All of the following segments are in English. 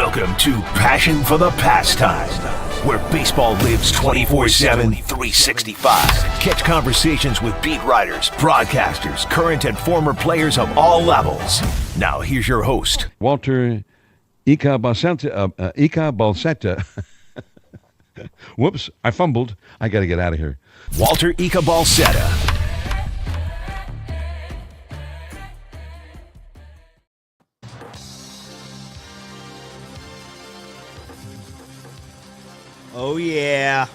Welcome to Passion for the Pastime, where baseball lives 24/7, 365. Catch conversations with beat writers, broadcasters, current and former players of all levels. Now here's your host, Walter Balsetta. Whoops, I fumbled. I got to get out of here. Walter Balsetta. Oh yeah.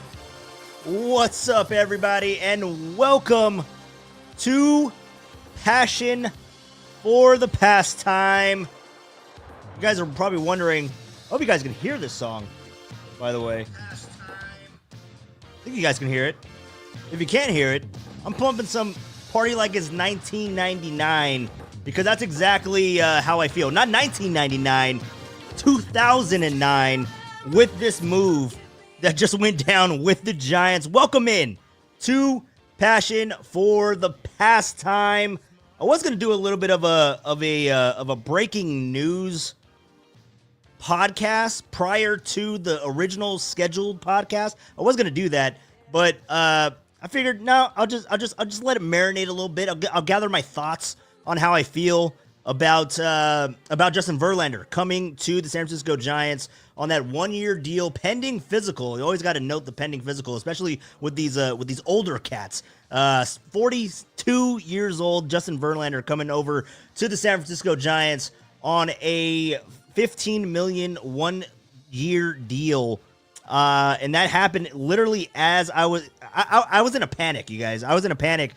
What's up, everybody, and welcome to Passion for the Pastime. You guys are probably wondering, I hope you guys can hear this song, by the way. I think you guys can hear it. If you can't hear it, I'm pumping some Party Like It's 1999, because that's exactly how I feel. Not 1999, 2009, with this move that just went down with the Giants. Welcome in to Passion for the Pastime. I was going to do a little bit of a breaking news podcast prior to the original scheduled podcast. I was going to do that, but I figured no, I'll just let it marinate a little bit. I'll gather my thoughts on how I feel about Justin Verlander coming to the San Francisco Giants on that 1-year deal, pending physical. You always got to note the pending physical, especially with these older cats. 42 years old, Justin Verlander coming over to the San Francisco Giants on a $15 million 1-year deal. And that happened literally as I was in a panic, you guys. I was in a panic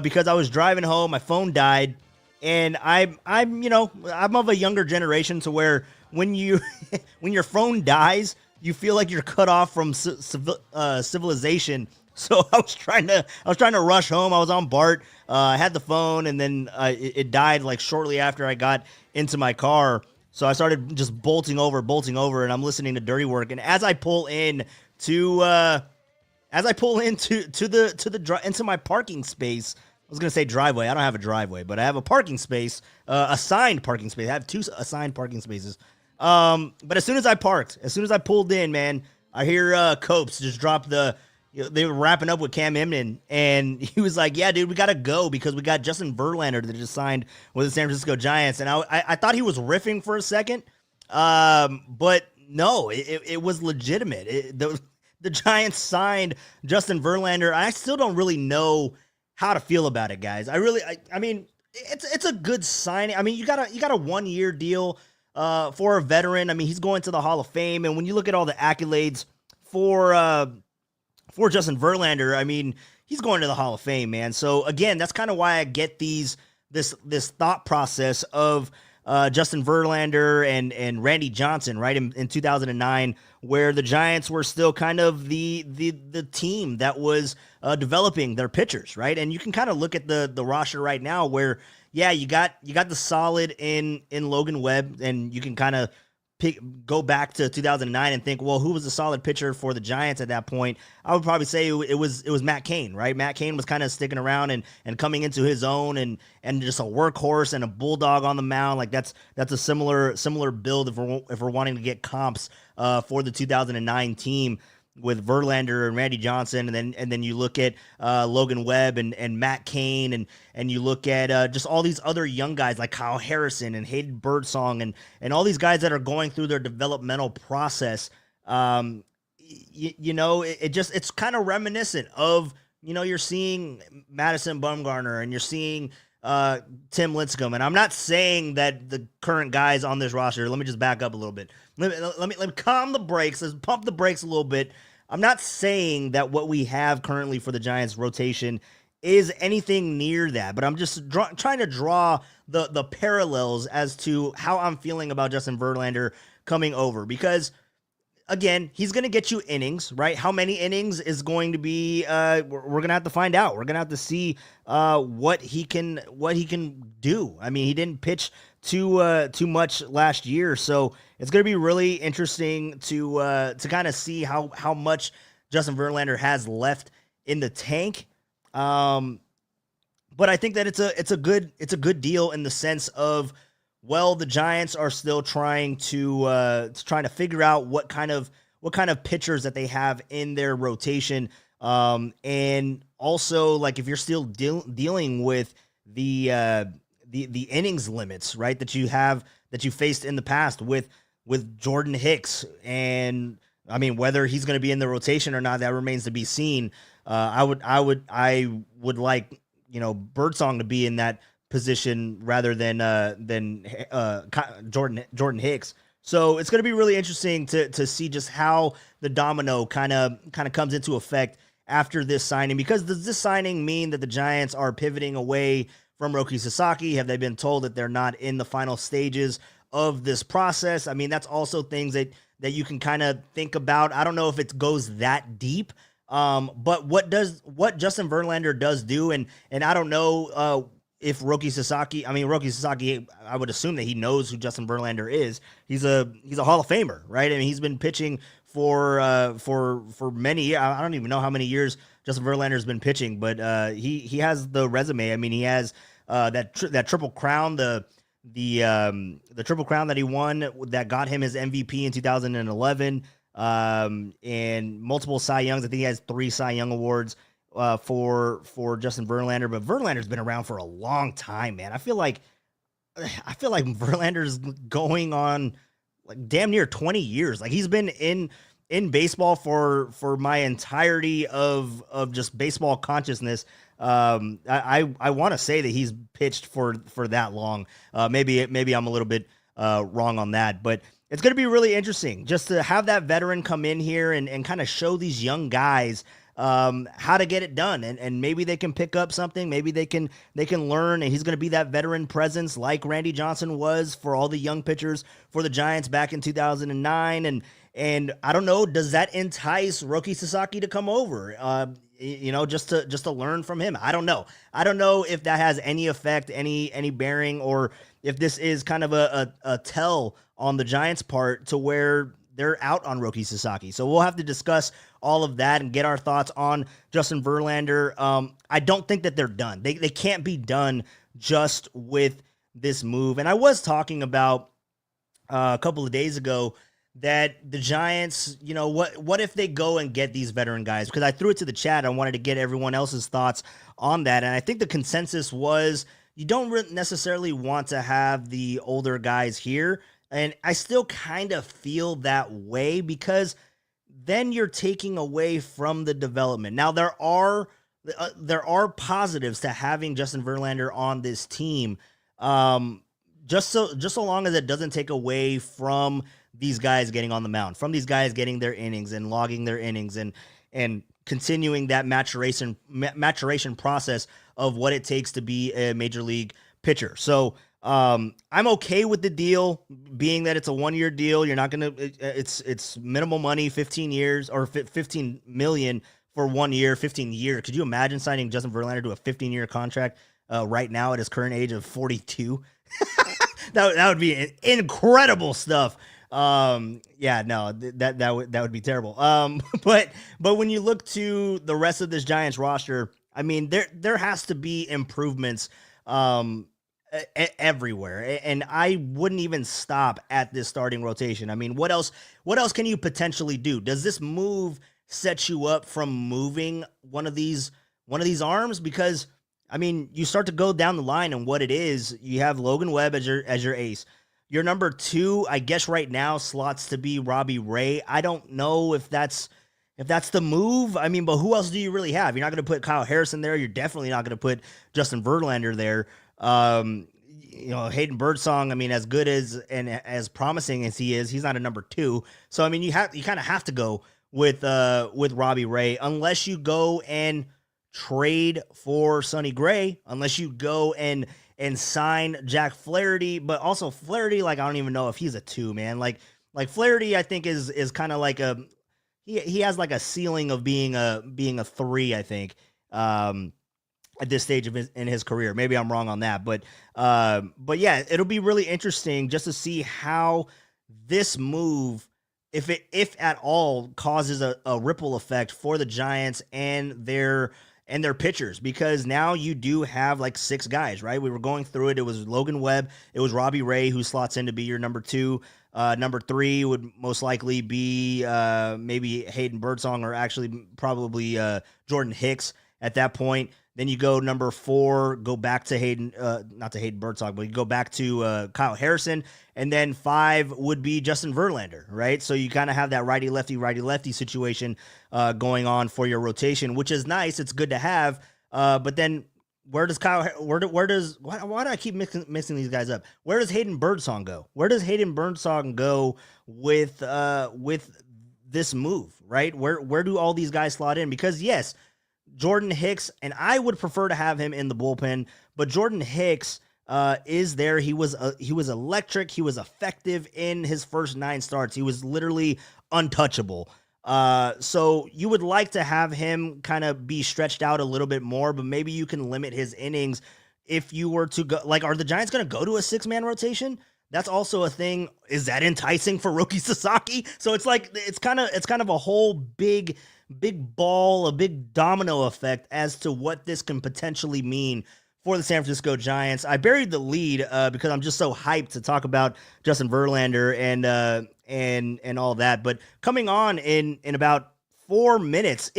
because I was driving home. My phone died. And I'm of a younger generation, to where when your phone dies, you feel like you're cut off from civilization. So I was trying to rush home. I was on BART. I had the phone, and then it died like shortly after I got into my car. So I started just bolting over, and I'm listening to Dirty Work. And as I pull into my parking space. I was going to say driveway. I don't have a driveway, but I have a parking space, assigned parking space. I have 2 assigned parking spaces. But as soon as I pulled in, man, I hear Copes just drop they were wrapping up with Cam Emden, and he was like, yeah, dude, we got to go because we got Justin Verlander that just signed with the San Francisco Giants. And I thought he was riffing for a second, but no, it was legitimate. The Giants signed Justin Verlander. I still don't really know how to feel about it, guys. I mean, it's a good signing. I mean, you got a 1-year deal for a veteran. I mean, he's going to the Hall of Fame, and when you look at all the accolades for Justin Verlander, I mean, he's going to the Hall of Fame, man. So again, that's kind of why I get this thought process of Justin Verlander and Randy Johnson, right, in 2009, where the Giants were still kind of the team that was developing their pitchers, right? And you can kind of look at the roster right now, where you got the solid in Logan Webb, and you can kind of go back to 2009 and think, well, who was the solid pitcher for the Giants at that point? I would probably say it was Matt Cain, right? Matt Cain was kind of sticking around and coming into his own, and just a workhorse and a bulldog on the mound. Like that's a similar build if we're wanting to get comps for the 2009 team, with Verlander and Randy Johnson, and then you look at Logan Webb and Matt Cain, and you look at just all these other young guys like Kyle Harrison and Hayden Birdsong and all these guys that are going through their developmental process. It's kind of reminiscent of, you're seeing Madison Bumgarner and you're seeing Tim Lincecum. And I'm not saying that the current guys on this roster, let me just back up a little bit. Let me calm the brakes. Let's pump the brakes a little bit. I'm not saying that what we have currently for the Giants rotation is anything near that, but I'm just trying to draw the parallels as to how I'm feeling about Justin Verlander coming over, because again, he's going to get you innings, right? How many innings is going to be, we're going to have to find out. We're going to have to see what he can do. I mean, he didn't pitch too much last year, so it's going to be really interesting to kind of see how much Justin Verlander has left in the tank. But I think that it's a good deal in the sense of Well, the Giants are still trying to figure out what kind of pitchers that they have in their rotation, and also like if you're still dealing with the innings limits, right? That you faced in the past with Jordan Hicks, and I mean whether he's going to be in the rotation or not, that remains to be seen. I would like Birdsong to be in that position rather than Jordan Hicks. So it's going to be really interesting to see just how the domino kind of comes into effect after this signing. Because does this signing mean that the Giants are pivoting away from Roki Sasaki? Have they been told that they're not in the final stages of this process? I mean, that's also things that you can kind of think about. I don't know if it goes that deep. But what Justin Verlander does do, and I don't know if Roki Sasaki, I would assume that he knows who Justin Verlander is. He's a Hall of Famer, right? I mean, he's been pitching for many years. I don't even know how many years Justin Verlander's been pitching, but he has the resume. I mean, he has that triple crown, the triple crown that he won that got him his MVP in 2011. And multiple Cy Youngs. I think he has 3 Cy Young awards for Justin Verlander, but Verlander's been around for a long time, man. I feel like Verlander's going on like damn near 20 years. Like he's been in baseball for my entirety of just baseball consciousness. I want to say that he's pitched for that long. Maybe I'm a little bit wrong on that, but it's going to be really interesting just to have that veteran come in here and kind of show these young guys how to get it done. And maybe they can pick up something. Maybe they can learn, and he's going to be that veteran presence like Randy Johnson was for all the young pitchers for the Giants back in 2009. And I don't know, does that entice Roki Sasaki to come over? Just to learn from him. I don't know if that has any effect, any bearing, or if this is kind of a tell on the Giants' part to where they're out on Roki Sasaki. So we'll have to discuss all of that and get our thoughts on Justin Verlander. I don't think that they're done. They can't be done just with this move. And I was talking about a couple of days ago that the Giants, what if they go and get these veteran guys? Because I threw it to the chat. I wanted to get everyone else's thoughts on that. And I think the consensus was you don't necessarily want to have the older guys here. And I still kind of feel that way because then you're taking away from the development. Now, there are positives to having Justin Verlander on this team, just so long as it doesn't take away from these guys getting on the mound, from these guys getting their innings and logging their innings and continuing that maturation process of what it takes to be a major league pitcher. So I'm okay with the deal being that it's a 1-year deal. You're not going to, it's minimal money, 15 years or 15 million for 1 year, 15 years. Could you imagine signing Justin Verlander to a 15-year contract right now at his current age of 42? That would be incredible stuff. That would be terrible. But when you look to the rest of this Giants roster, I mean, there has to be improvements, everywhere. And I wouldn't even stop at this starting rotation. I mean, what else can you potentially do? Does this move set you up from moving one of these arms? Because I mean, you start to go down the line and what it is, you have Logan Webb as your ace. Your number 2, I guess right now slots to be Robbie Ray. I don't know if that's the move. I mean, but who else do you really have? You're not going to put Kyle Harrison there. You're definitely not going to put Justin Verlander there. Hayden Birdsong, I mean, as good as and as promising as he is, he's not a number 2. So I mean, you kind of have to go with Robbie Ray unless you go and trade for Sonny Gray, unless you go and sign Jack Flaherty. But also Flaherty, like I don't even know if he's a 2, man. Like Flaherty, I think is kind of like he has like a ceiling of being a 3, I think. At this stage in his career. Maybe I'm wrong on that, but yeah, it'll be really interesting just to see how this move, if at all, causes a ripple effect for the Giants and their and their pitchers, because now you do have like 6 guys, right? We were going through it. It was Logan Webb. It was Robbie Ray, who slots in to be your number 2. Number 3 would most likely be maybe Hayden Birdsong, or actually probably Jordan Hicks at that point. Then you go number 4, go back to Hayden, not to Hayden Birdsong, but you go back to Kyle Harrison. And then 5 would be Justin Verlander, right? So you kind of have that righty-lefty situation going on for your rotation, which is nice. It's good to have. But then why do I keep mixing these guys up? Where does Hayden Birdsong go? Where does Hayden Birdsong go with this move, right? Where do all these guys slot in? Because yes, Jordan Hicks, and I would prefer to have him in the bullpen, but Jordan Hicks is there. He was electric. He was effective in his first 9 starts. He was literally untouchable. So you would like to have him kind of be stretched out a little bit more, but maybe you can limit his innings if you were to go. Like, are the Giants going to go to a 6-man rotation? That's also a thing. Is that enticing for Roki Sasaki? So it's like it's kind of a whole big ball, a big domino effect as to what this can potentially mean for the San Francisco Giants. I buried the lead because I'm just so hyped to talk about Justin Verlander and all that. But coming on in about 4 minutes,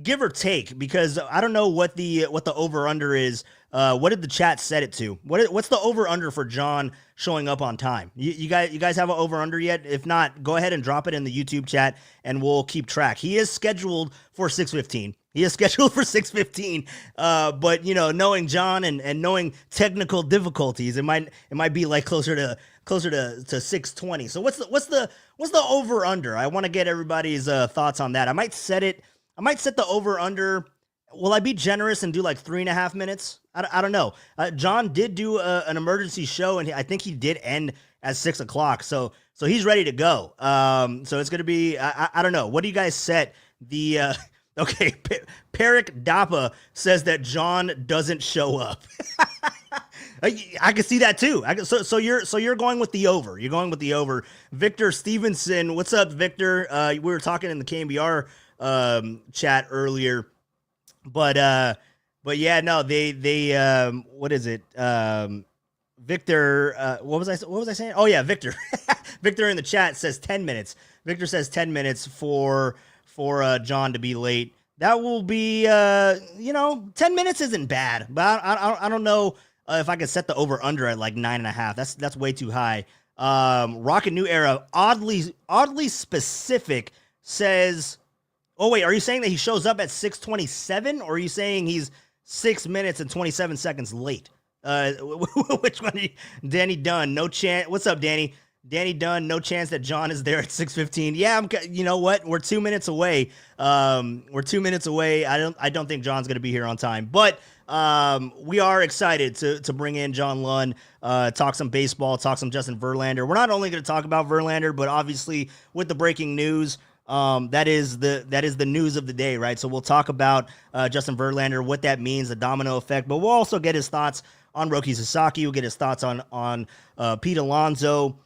give or take, because I don't know what the over under is. What did the chat set it to? What's the over under for John showing up on time? You guys have an over under yet? If not, go ahead and drop it in the YouTube chat and we'll keep track. He is scheduled for 6:15. He is scheduled for 6:15. But knowing John and knowing technical difficulties, it might be like closer to 6:20. So what's the over under? I want to get everybody's thoughts on that. I might set the over under. Will I be generous and do like 3.5 minutes? I don't know. John did do an emergency show, and I think he did end at 6 o'clock. So he's ready to go. So it's going to be, I don't know. What do you guys set the, okay. Perik Dappa says that John doesn't show up. I can see that too. So you're going with the over. You're going with the over. Victor Stevenson, what's up, Victor? We were talking in the KMBR chat earlier. But yeah, no, they what is it? Victor, what was I saying? Oh yeah, Victor. Victor in the chat says 10 minutes. Victor says 10 minutes for John to be late. That will be 10 minutes isn't bad, but I don't know if I could set the over under at like 9.5. That's way too high. Rocket New Era, oddly specific, says, oh, wait, are you saying that he shows up at 6:27, or are you saying he's 6 minutes and 27 seconds late? Which one? Danny Dunn, no chance. What's up, Danny? Danny Dunn, no chance that John is there at 6:15. Yeah, you know what? We're 2 minutes away. We're 2 minutes away. I don't think John's going to be here on time, but we are excited to bring in John Lund, talk some baseball, talk some Justin Verlander. We're not only going to talk about Verlander, but obviously with the breaking news, that is the news of the day, right? So we'll talk about Justin Verlander, what that means, the domino effect, but we'll also get his thoughts on Roki Sasaki. We'll get his thoughts on Pete Alonso,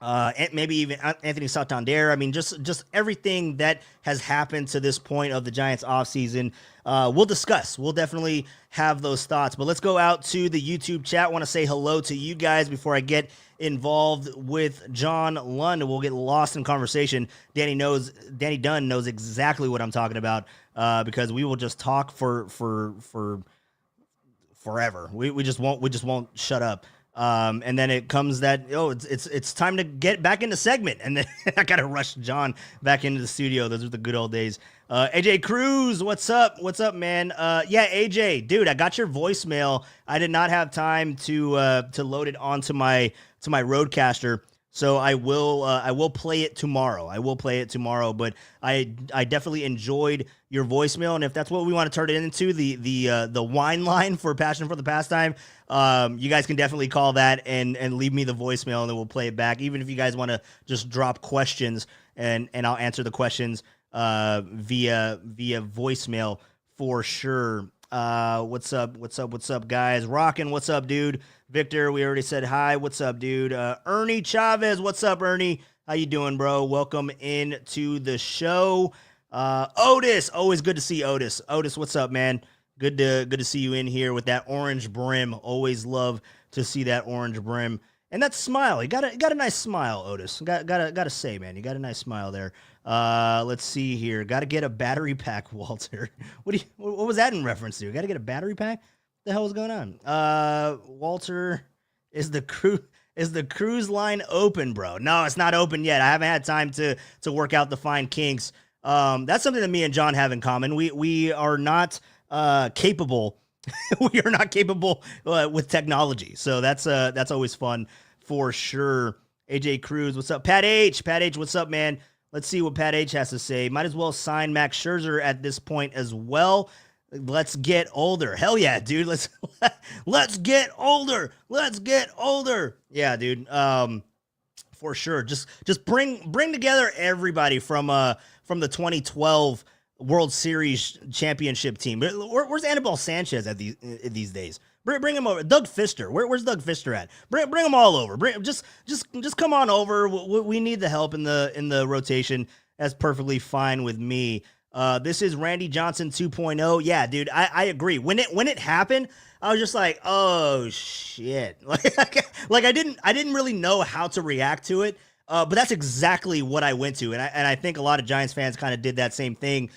and maybe even Anthony Santander. I mean, just everything that has happened to this point of the Giants offseason. We'll discuss. We'll definitely have those thoughts. But let's go out to the YouTube chat. I want to say hello to you guys before I get involved with John Lund. We'll get lost in conversation. Danny Dunn knows exactly what I'm talking about, because we will just talk for forever. We just won't shut up. And then it comes that, it's time to get back into segment. And then I got to rush John back into the studio. Those are the good old days. AJ Cruz, what's up? What's up, man? Yeah, AJ, dude, I got your voicemail. I did not have time to load it onto my Roadcaster. So I will play it tomorrow. But I definitely enjoyed your voicemail, and if that's what we want to turn it into, the wine line for Passion for the Pastime, you guys can definitely call that and leave me the voicemail, and then we'll play it back. Even if you guys want to just drop questions, and I'll answer the questions via voicemail for sure. What's up, guys? Rockin', what's up, dude? Victor, we already said hi. What's up, dude? Ernie Chavez, what's up, Ernie? How you doing, bro? Welcome in to the show. Otis, always good to see Otis. Otis, what's up, man? Good to see you in here with that orange brim. Always love to see that orange brim. And that smile, you got a nice smile, Otis. Gotta say, man, you got a nice smile there. Let's see here. Got to get a battery pack, Walter. What was that in reference to? Got to get a battery pack? What the hell is going on? Walter, is the cruise line open, bro? No, it's not open yet. I haven't had time to work out the fine kinks. That's something that me and John have in common. We are not capable. We are not capable with technology. So that's always fun for sure. AJ Cruz, what's up? Pat H, what's up, man? Let's see what Pat H has to say. Might as well sign Max Scherzer at this point as well. Let's get older. Hell yeah, dude. Let's get older. Let's get older. Yeah, dude. For sure. Just bring together everybody from the 2012 World Series championship team. Where's Anibal Sanchez at these days? Bring him over. Doug Fister. Where's Doug Fister at? Bring them all over. Just come on over. We need the help in the rotation. That's perfectly fine with me. This is Randy Johnson 2.0. Yeah, dude, I agree. When it happened, I was just like, oh shit. Like I didn't really know how to react to it. But that's exactly what I went to, and I think a lot of Giants fans kind of did that same thing.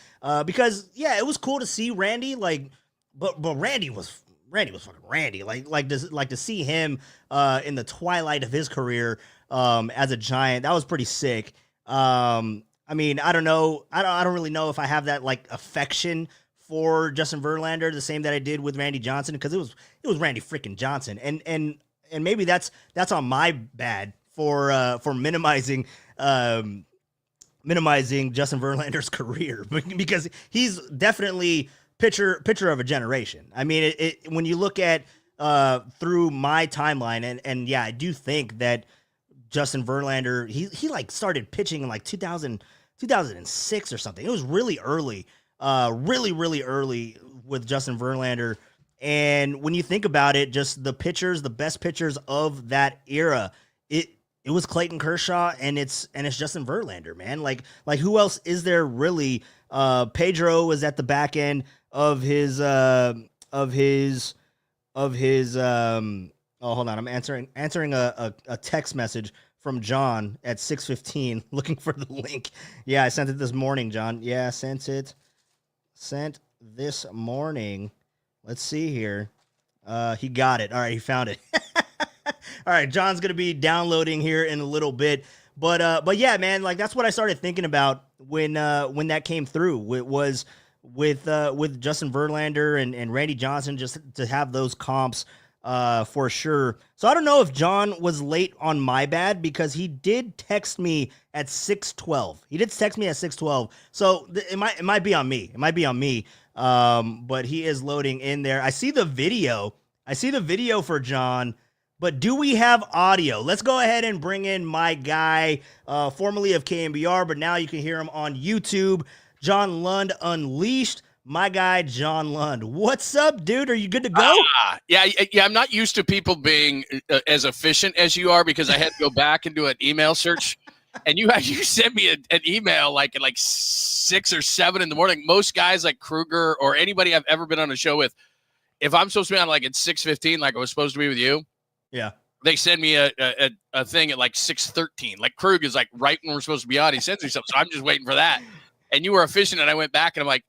Because yeah, it was cool to see Randy, but Randy was fucking Randy. Like to see him in the twilight of his career as a Giant, that was pretty sick. I mean, I don't know. I don't really know if I have that like affection for Justin Verlander the same that I did with Randy Johnson, because it was Randy freaking Johnson, and maybe that's on my bad for minimizing Justin Verlander's career, because he's definitely pitcher of a generation. I mean, when you look at through my timeline, and yeah, I do think that Justin Verlander, he like started pitching in like 2006 or something. It was really early, really early with Justin Verlander. And when you think about it, just the best pitchers of that era, it was Clayton Kershaw and it's Justin Verlander, man. Like who else is there really? Pedro was at the back end of his oh, hold on. I'm answering a text message from John at 6:15 looking for the link. Yeah, I sent it this morning, John. Yeah, sent this morning. Let's see here. He got it. All right, he found it. All right, John's going to be downloading here in a little bit. But yeah, man, like that's what I started thinking about when that came through. It was with Justin Verlander and Randy Johnson, just to have those comps for sure. So I don't know if John was late on my bad, because he did text me at 6:12. He did text me at 6:12. So it might be on me. It might be on me. But he is loading in there. I see the video for John. But do we have audio? Let's go ahead and bring in my guy, formerly of KMBR, but now you can hear him on YouTube, John Lund Unleashed. My guy, John Lund. What's up, dude? Are you good to go? Yeah. I'm not used to people being as efficient as you are, because I had to go back and do an email search. And you sent me an email like at 6 or 7 in the morning. Most guys like Kruger or anybody I've ever been on a show with, if I'm supposed to be on like at 6:15, like I was supposed to be with you, yeah, they send me a thing at like 6:13. Like Krug is like right when we're supposed to be on, he sends me something. So I'm just waiting for that. And you were efficient, and I went back and I'm like,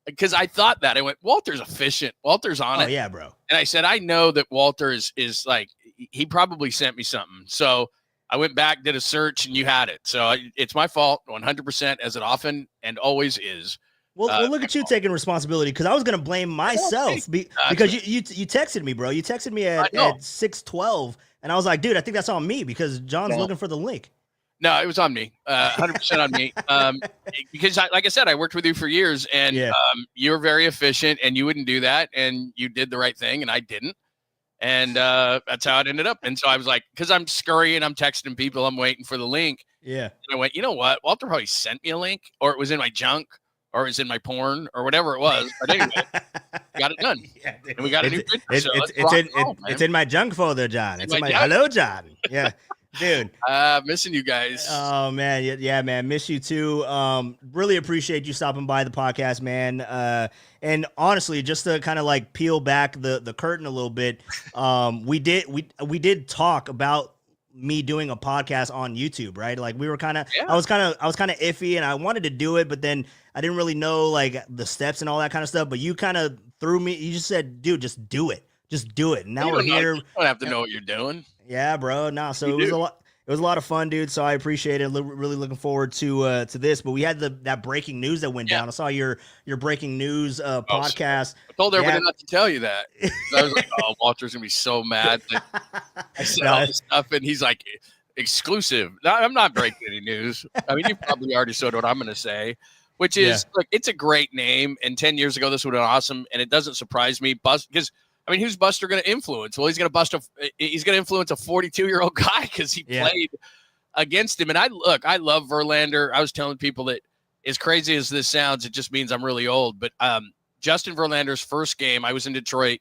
because I thought that. I went, Walter's efficient. Walter's on it. Oh, yeah, bro. And I said, I know that Walter is like, he probably sent me something. So I went back, did a search, and you had it. So it's my fault 100%, as it often and always is. Well, look at you taking responsibility, because I was going to blame myself because you texted me, bro. You texted me at 6:12, and I was like, dude, I think that's on me, because John's looking for the link. No, it was on me, 100% on me. Because like I said, I worked with you for years, and you were very efficient, and you wouldn't do that, and you did the right thing, and I didn't. And that's how it ended up. And so I was like, because I'm scurrying, I'm texting people, I'm waiting for the link. Yeah. And I went, you know what? Walter probably sent me a link, or it was in my junk, or it was in my porn, or whatever it was. But anyway, got it done. Yeah, and we got a new picture. It's in my junk folder, John. It's in my hello, John. Yeah. Dude. Missing you guys. Oh man, yeah, man, miss you too. Really appreciate you stopping by the podcast, man. And honestly, just to kind of like peel back the curtain a little bit, we did talk about me doing a podcast on YouTube, right? Like we were kind of, Yeah. I was kind of iffy, and I wanted to do it, but then I didn't really know like the steps and all that kind of stuff. But you kind of threw me. You just said, "Dude, just do it, just do it." And now we're here. You don't have to know what you're doing. Yeah, bro. No, so it was a lot. It was a lot of fun, dude. So I appreciate it. Really looking forward to this. But we had that breaking news that went down. I saw your breaking news podcast. I told everybody not to tell you that. I was like, "Oh, Walter's gonna be so mad." I said all this stuff, and he's like, "Exclusive." No, I'm not breaking any news. I mean, you probably already saw what I'm gonna say, which is like, it's a great name. And 10 years ago, this would have been awesome. And it doesn't surprise me, because I mean, who's Buster going to influence? Well, he's going to influence a 42-year-old guy because he played against him. And I love Verlander. I was telling people that, as crazy as this sounds, it just means I'm really old. But Justin Verlander's first game, I was in Detroit,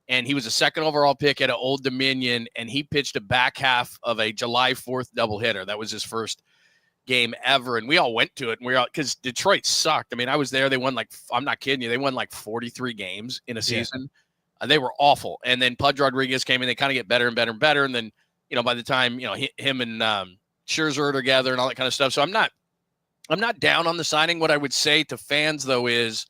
and he was a second overall pick at an Old Dominion, and he pitched a back half of a July 4th doubleheader. That was his first game ever, and we all went to it, and we all, because Detroit sucked. I mean, I was there. They won I'm not kidding you, they won like 43 games in a season. They were awful. And then Pudge Rodriguez came in. They kind of get better and better and better. And then, by the time, him and Scherzer are together and all that kind of stuff. So I'm not down on the signing. What I would say to fans, though, is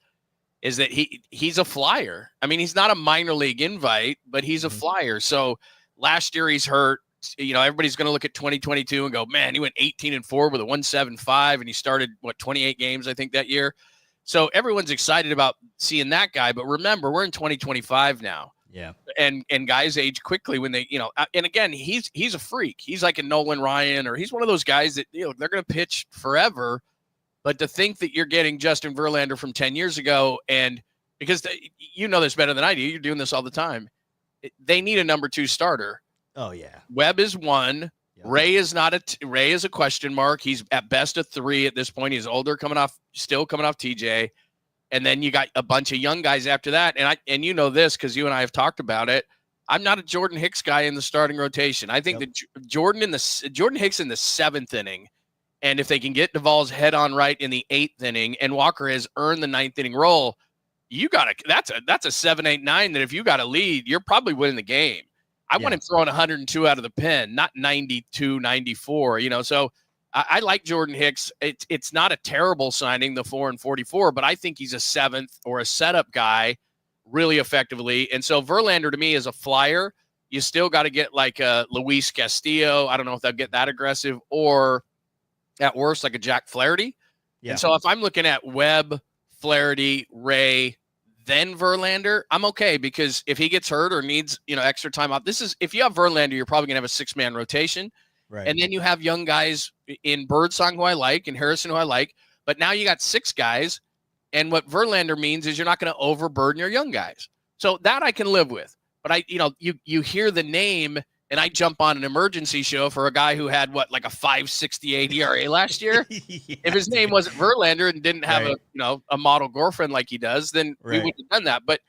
that he's a flyer. I mean, he's not a minor league invite, but he's a flyer. So last year he's hurt. Everybody's going to look at 2022 and go, man, he went 18-4 with a 1.75, and he started 28 games, I think, that year. So everyone's excited about seeing that guy, but remember, we're in 2025 now. Yeah. And guys age quickly when they, and again, he's a freak. He's like a Nolan Ryan, or he's one of those guys that, they're going to pitch forever. But to think that you're getting Justin Verlander from 10 years ago, and because this better than I do, you're doing this all the time. They need a number 2 starter. Oh yeah. Webb is 1. Ray is Ray is a question mark. He's at best a 3 at this point. He's older, still coming off TJ. And then you got a bunch of young guys after that. And this, because you and I have talked about it. I'm not a Jordan Hicks guy in the starting rotation. I think that Jordan Hicks in the 7th inning. And if they can get Duvall's head on right in the 8th inning, and Walker has earned the 9th inning role, that's a 7, 8, 9 that if you got a lead, you're probably winning the game. I want him throwing 102 out of the pen, not 92, 94, So I like Jordan Hicks. It's not a terrible signing, the 4 and 44, but I think he's a 7th or a setup guy really effectively. And so Verlander to me is a flyer. You still got to get like a Luis Castillo. I don't know if they'll get that aggressive, or at worst, like a Jack Flaherty. Yeah. And so if I'm looking at Webb, Flaherty, Ray, then Verlander, I'm okay, because if he gets hurt or needs, extra time off, if you have Verlander, you're probably going to have a 6-man rotation. Right. And then you have young guys in Birdsong, who I like, and Harrison, who I like. But now you got 6 guys. And what Verlander means is you're not going to overburden your young guys. So that I can live with. But you hear the name, and I jump on an emergency show for a guy who had like a 5.68 ERA last year. If his name wasn't Verlander and didn't have a model girlfriend like he does, then we wouldn't have done that. But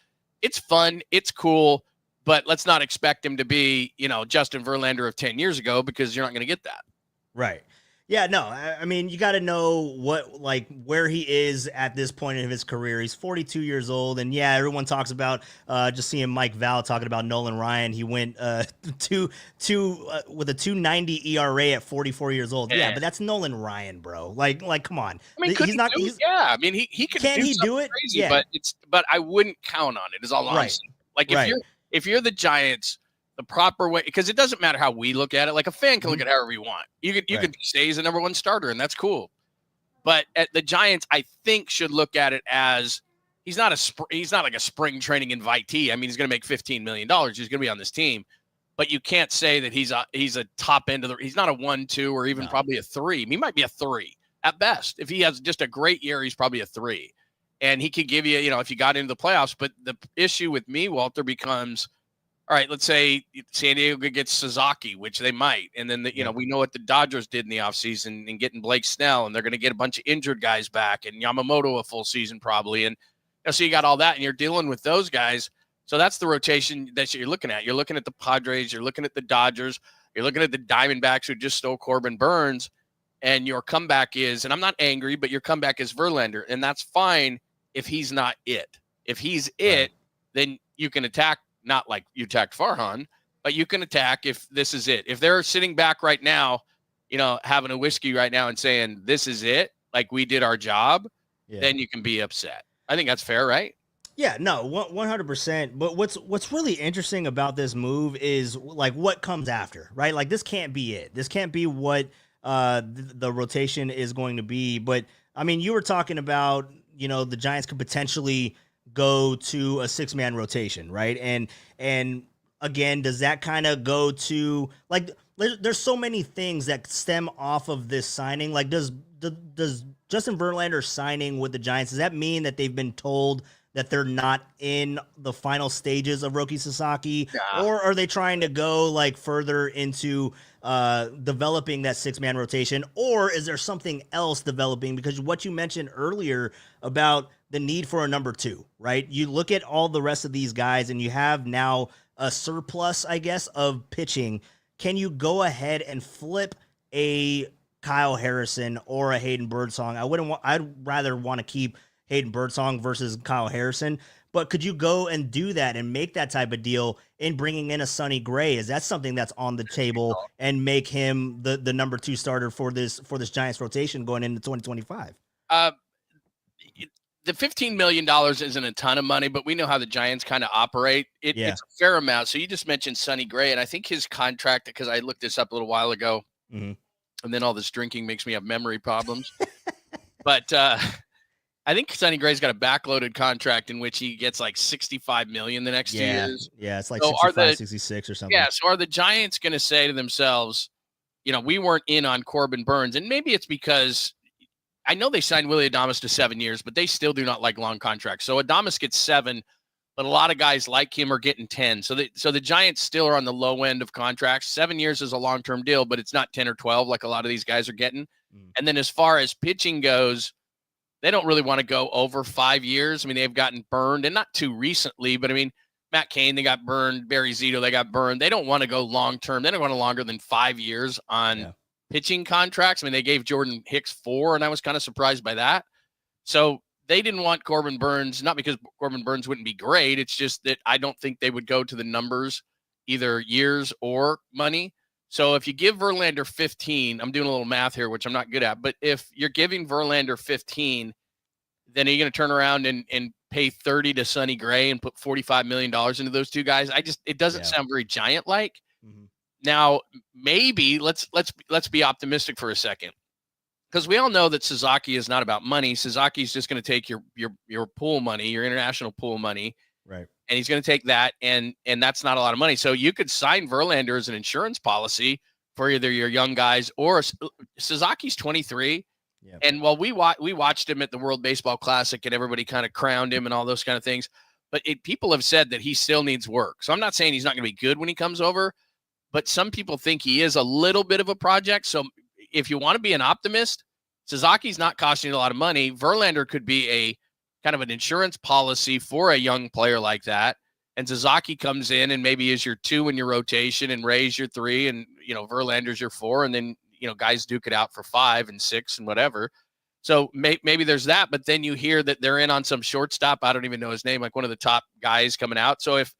it's fun, it's cool, but let's not expect him to be, Justin Verlander of 10 years ago, because you're not going to get that. Right. Yeah, no, I mean, you got to know where he is at this point in his career. He's 42 years old, and yeah, everyone talks about just seeing Mike Val talking about Nolan Ryan. He went with a 2.90 ERA at 44 years old. Yeah, but that's Nolan Ryan, bro. Like, come on. I mean, he's not. I mean, he can. Can he do it? Crazy, yeah. But I wouldn't count on it. Is all I'm saying. Like if you're the Giants, the proper way, because it doesn't matter how we look at it. Like, a fan can look at it however you want. You can say he's the number 1 starter, and that's cool. But at the Giants, I think, should look at it as he's not like a spring training invitee. I mean, he's going to make $15 million. He's going to be on this team, but you can't say that he's a top end of he's not a 1, 2, or even probably a 3. He might be a 3 at best. If he has just a great year, he's probably a 3, and he could give you, if you got into the playoffs. But the issue with me, Walter, becomes, all right, let's say San Diego gets Sasaki, which they might. And then, we know what the Dodgers did in the offseason and getting Blake Snell, and they're going to get a bunch of injured guys back, and Yamamoto a full season probably. And so you got all that, and you're dealing with those guys. So that's the rotation that you're looking at. You're looking at the Padres. You're looking at the Dodgers. You're looking at the Diamondbacks who just stole Corbin Burns, and your comeback is, and I'm not angry, but your comeback is Verlander, and that's fine if he's not it. If he's it, then you can attack, not like you attacked Farhan, but you can attack if this is it. If they're sitting back right now, having a whiskey right now and saying, this is it, like we did our job, then you can be upset. I think that's fair, right? Yeah, no, 100%. But what's really interesting about this move is like what comes after, right? Like this can't be it. This can't be what the rotation is going to be. But I mean, you were talking about, the Giants could potentially go to a 6-man rotation, right? And again, does that kind of go to like there's so many things that stem off of this signing. Like does Justin Verlander signing with the Giants, does that mean that they've been told that they're not in the final stages of Roki Sasaki? Yeah. Or are they trying to go like further into developing that 6-man rotation? Or is there something else developing? Because what you mentioned earlier about the need for a number 2, right? You look at all the rest of these guys and you have now a surplus, I guess, of pitching. Can you go ahead and flip a Kyle Harrison or a Hayden Birdsong? I'd rather want to keep Hayden Birdsong versus Kyle Harrison, but could you go and do that and make that type of deal in bringing in a Sonny Gray? Is that something that's on the table and make him the number 2 starter for this Giants rotation going into 2025? The $15 million isn't a ton of money, but we know how the Giants kind of operate. It's a fair amount. So you just mentioned Sonny Gray, and I think his contract, because I looked this up a little while ago, and then all this drinking makes me have memory problems. But I think Sonny Gray's got a backloaded contract in which he gets like $65 million the next 2 years. Yeah, it's like 65, 66 or something. Yeah, so are the Giants going to say to themselves, we weren't in on Corbin Burns, and maybe it's because I know they signed Willy Adames to 7 years, but they still do not like long contracts. So Adames gets 7, but a lot of guys like him are getting 10. So the Giants still are on the low end of contracts. 7 years is a long-term deal, but it's not 10 or 12 like a lot of these guys are getting. And then as far as pitching goes, they don't really want to go over 5 years. I mean, they've gotten burned, and not too recently, but I mean, Matt Cain, they got burned. Barry Zito, they got burned. They don't want to go long-term. They don't want to longer than 5 years on pitching contracts. I mean, they gave Jordan Hicks 4, and I was kind of surprised by that. So they didn't want Corbin Burns, not because Corbin Burns wouldn't be great. It's just that I don't think they would go to the numbers, either years or money. So if you give Verlander 15, I'm doing a little math here, which I'm not good at, but if you're giving Verlander 15, then are you going to turn around and pay 30 to Sonny Gray and put $45 million into those 2 guys? It doesn't sound very Giant-like. Now, maybe let's be optimistic for a second, because we all know that Sasaki is not about money. Sasaki's just going to take your pool money, your international pool money, right? And he's going to take that, and that's not a lot of money. So you could sign Verlander as an insurance policy for either your young guys or Sasaki's 23. Yeah. And while we watched him at the World Baseball Classic and everybody kind of crowned him and all those kind of things, but people have said that he still needs work. So I'm not saying he's not going to be good when he comes over, but some people think he is a little bit of a project. So if you want to be an optimist, Sasaki's not costing you a lot of money. Verlander could be a kind of an insurance policy for a young player like that. And Sasaki comes in and maybe is your 2 in your rotation, and Ray's your 3, and, Verlander's your 4. And then, guys duke it out for 5 and 6 and whatever. So maybe there's that, but then you hear that they're in on some shortstop. I don't even know his name, like one of the top guys coming out. So if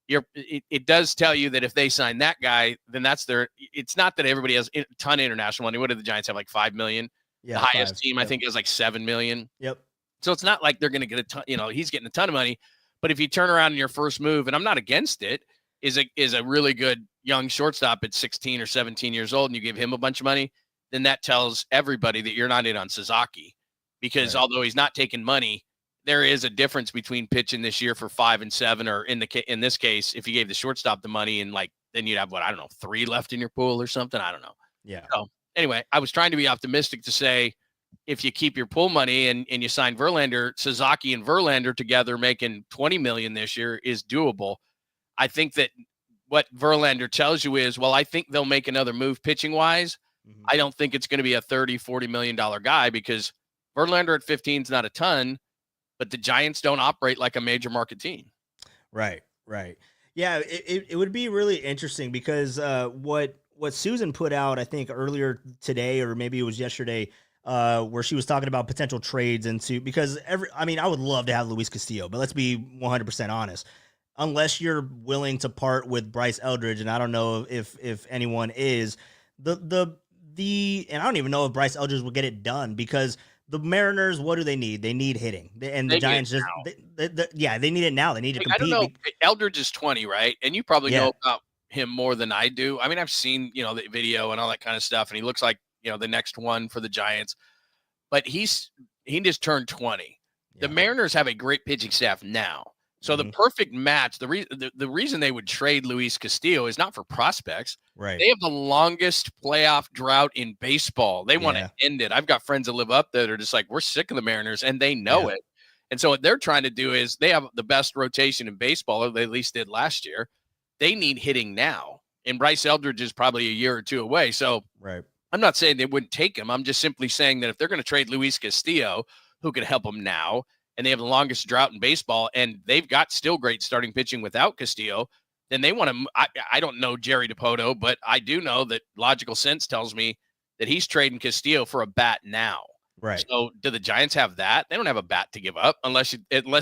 it does tell you that if they sign that guy, then it's not that everybody has a ton of international money. What did the Giants have, like 5 million? Yeah, the highest team, I think, is like 7 million. Yep. So it's not like they're going to get a ton, he's getting a ton of money, but if you turn around in your first move, and I'm not against it, is a really good young shortstop at 16 or 17 years old, and you give him a bunch of money, then that tells everybody that you're not in on Sasaki, because although he's not taking money, there is a difference between pitching this year for 5 and 7, or in this case, if you gave the shortstop the money and then you'd have 3 left in your pool or something. I don't know. Yeah. So anyway, I was trying to be optimistic to say, if you keep your pool money and you sign Verlander, Sasaki and Verlander together making 20 million this year is doable. I think that what Verlander tells you is, I think they'll make another move pitching wise. I don't think it's going to be a $30-40 million guy, because Verlander at 15 is not a ton, but the Giants don't operate like a major market team. Right. Yeah, it would be really interesting, because what what Susan put out, I think earlier today, or maybe it was yesterday, where she was talking about potential trades into, because I would love to have Luis Castillo, but let's be 100% honest. Unless you're willing to part with Bryce Eldridge, and I don't know if anyone is, and I don't even know if Bryce Eldridge will get it done, because the Mariners, what do they need? They need hitting, and the Giants just they need it now. They need to compete. I don't know. Eldridge is 20, right? And you probably Yeah. know about him more than I do. I mean, I've seen the video and all that kind of stuff, and he looks like the next one for the Giants. But he just turned 20. The Mariners have a great pitching staff now. So the perfect match, the reason they would trade Luis Castillo is not for prospects. Right. They have the longest playoff drought in baseball. They want to end it. I've got friends that live up there that are just like, we're sick of the Mariners, and they know it. And so what they're trying to do is they have the best rotation in baseball, or they at least did last year. They need hitting now. And Bryce Eldridge is probably a year or two away. So I'm not saying they wouldn't take him. I'm just simply saying that if they're going to trade Luis Castillo, who could help them now, and they have the longest drought in baseball, and they've got still great starting pitching without Castillo, then they want to I don't know Jerry DiPoto, but I do know that logical sense tells me that he's trading Castillo for a bat now. Right. So do the Giants have that? They don't have a bat to give up unless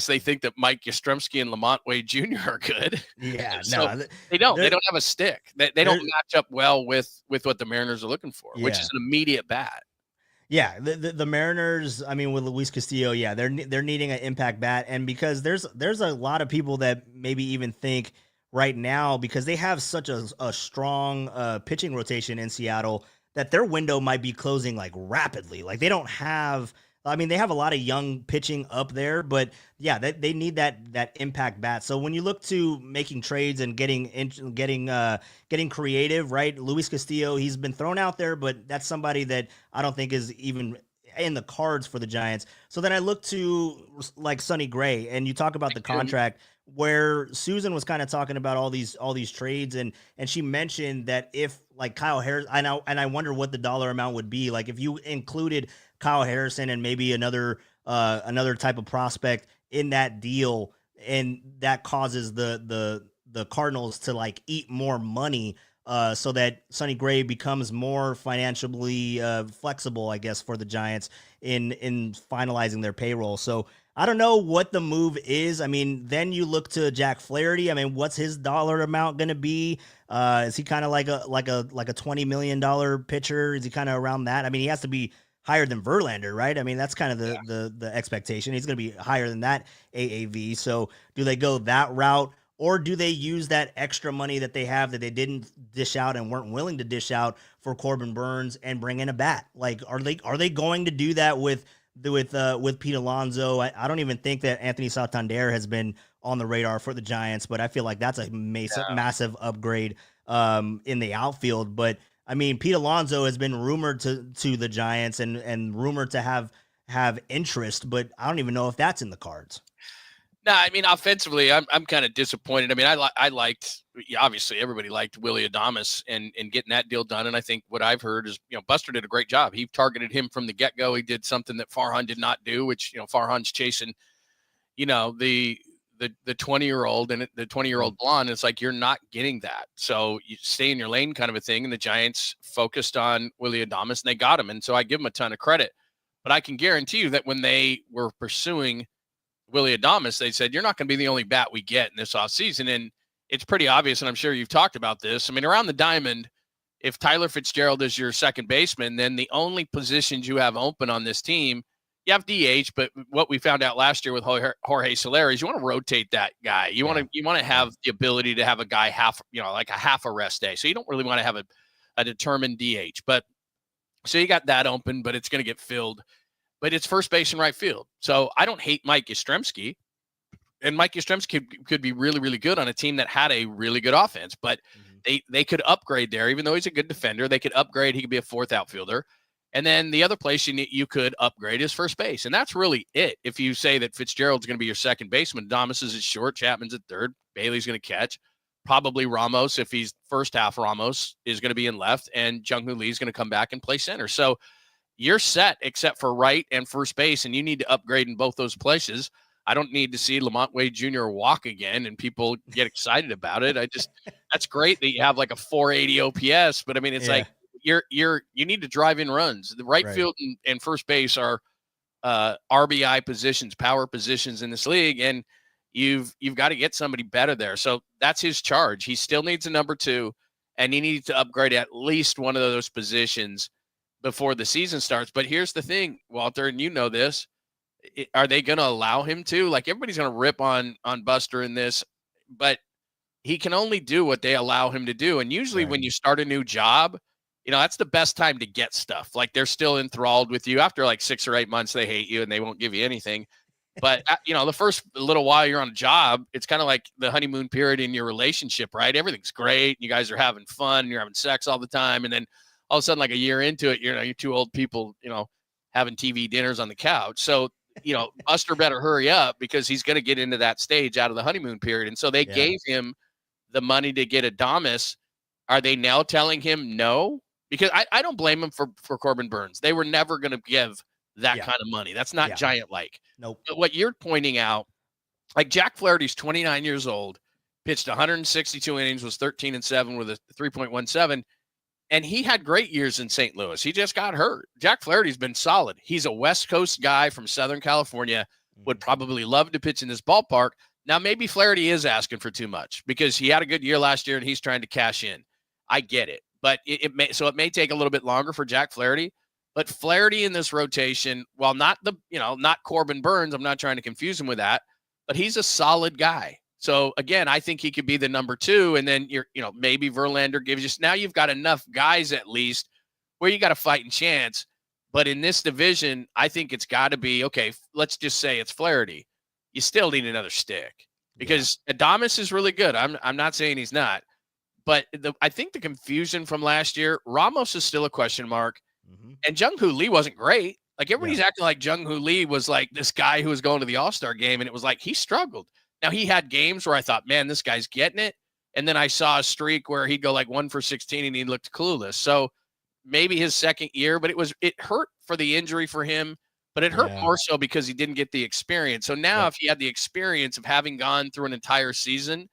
they think that Mike Yastrzemski and Lamont Wade Jr. are good. Yeah, so they don't. They don't have a stick. They don't match up well with what the Mariners are looking for, which is an immediate bat. Yeah, the Mariners, I mean, with Luis Castillo, they're needing an impact bat, and because there's a lot of people that maybe even think right now, because they have such a strong pitching rotation in Seattle, that their window might be closing like rapidly. Like they don't have, I mean, they have a lot of young pitching up there, but they need that impact bat. So when you look to making trades and getting creative, right? Luis Castillo, he's been thrown out there, but that's somebody that I don't think is even in the cards for the Giants. So then I look to like Sonny Gray, and you talk about the contract, where Susan was kind of talking about all these trades, and she mentioned that if like Kyle Harris, and I wonder what the dollar amount would be, like if you included Kyle Harrison and maybe another type of prospect in that deal, and that causes the Cardinals to like eat more money, so that Sonny Gray becomes more financially flexible, I guess, for the Giants in finalizing their payroll. So I don't know what the move is. I mean, then you look to Jack Flaherty. I mean, what's his dollar amount going to be? Is he kind of like a $20 million pitcher? Is he kind of around that? I mean, he has to be higher than Verlander, right? I mean, that's kind of the expectation. He's going to be higher than that AAV. So do they go that route, or do they use that extra money that they have that they didn't dish out and weren't willing to dish out for Corbin Burns and bring in a bat? Like, are they going to do that with Pete Alonso? I don't even think that Anthony Santander has been on the radar for the Giants, but I feel like that's a massive upgrade in the outfield. But I mean, Pete Alonso has been rumored to the Giants and rumored to have interest, but I don't even know if that's in the cards. No, I mean, offensively, I'm kind of disappointed. I mean, I liked, obviously everybody liked Willy Adames and getting that deal done. And I think what I've heard is, Buster did a great job. He targeted him from the get-go. He did something that Farhan did not do, which, Farhan's chasing, the 20-year-old and the 20-year-old blonde. It's like, you're not getting that. So you stay in your lane kind of a thing. And the Giants focused on Willy Adames and they got him. And so I give them a ton of credit. But I can guarantee you that when they were pursuing Willy Adames, they said, you're not going to be the only bat we get in this offseason. And it's pretty obvious, and I'm sure you've talked about this. I mean, around the diamond, if Tyler Fitzgerald is your second baseman, then the only positions you have open on this team, you have DH, but what we found out last year with Jorge Soler is you want to rotate that guy. You want to have the ability to have a guy like a half a rest day. So you don't really want to have a determined DH. But so you got that open, but it's going to get filled. But it's first base and right field. So I don't hate Mike Yastrzemski. And Mike Yastrzemski could be really, really good on a team that had a really good offense. But they could upgrade there. Even though he's a good defender, they could upgrade. He could be a fourth outfielder. And then the other place you could upgrade is first base. And that's really it. If you say that Fitzgerald's going to be your second baseman, Adames is at short, Chapman's at third, Bailey's going to catch. Probably Ramos, if he's first half, Ramos is going to be in left. And Jung-Hoo Lee is going to come back and play center. So you're set except for right and first base, and you need to upgrade in both those places. I don't need to see Lamont Wade Jr. walk again and people get excited about it. That's great that you have like a 480 OPS, but I mean, it's like you need to drive in runs. The right field and first base are RBI positions, power positions in this league, and you've got to get somebody better there. So that's his charge. He still needs a number 2, and he needs to upgrade at least one of those positions before the season starts. But here's the thing, Walter, and you know this. Are they going to allow him to? Like, everybody's going to rip on Buster in this, but he can only do what they allow him to do. And usually when you start a new job, that's the best time to get stuff. Like, they're still enthralled with you. After like 6 or 8 months, they hate you and they won't give you anything. But, the first little while you're on a job, it's kind of like the honeymoon period in your relationship, right? Everything's great. You guys are having fun. You're having sex all the time. And then all of a sudden, like a year into it, you're 2 old people, having TV dinners on the couch. So, Buster better hurry up because he's going to get into that stage out of the honeymoon period. And so they gave him the money to get Adames. Are they now telling him no? Because I don't blame him for Corbin Burns. They were never going to give that kind of money. That's not Giant-like. Nope. But what you're pointing out, like Jack Flaherty's 29 years old, pitched 162 innings, was 13-7 with a 3.17. And he had great years in St. Louis. He just got hurt. Jack Flaherty's been solid. He's a West Coast guy from Southern California, would probably love to pitch in this ballpark. Now, maybe Flaherty is asking for too much because he had a good year last year and he's trying to cash in. I get it. But it may take a little bit longer for Jack Flaherty. But Flaherty in this rotation, while not Corbin Burns, I'm not trying to confuse him with that, but he's a solid guy. So again, I think he could be the number 2, and then maybe Verlander gives you. Now you've got enough guys at least where you got a fighting chance. But in this division, I think it's got to be okay. Let's just say it's Flaherty. You still need another stick because Adames is really good. I'm not saying he's not, but I think the confusion from last year, Ramos is still a question mark, and Jung-Hoo Lee wasn't great. Like, everybody's acting like Jung-Hoo Lee was like this guy who was going to the All-Star game, and it was like he struggled. Now, he had games where I thought, man, this guy's getting it. And then I saw a streak where he'd go like 1 for 16 and he looked clueless. So maybe his second year, but it hurt for the injury for him, but it hurt more so because he didn't get the experience. So now if he had the experience of having gone through an entire season,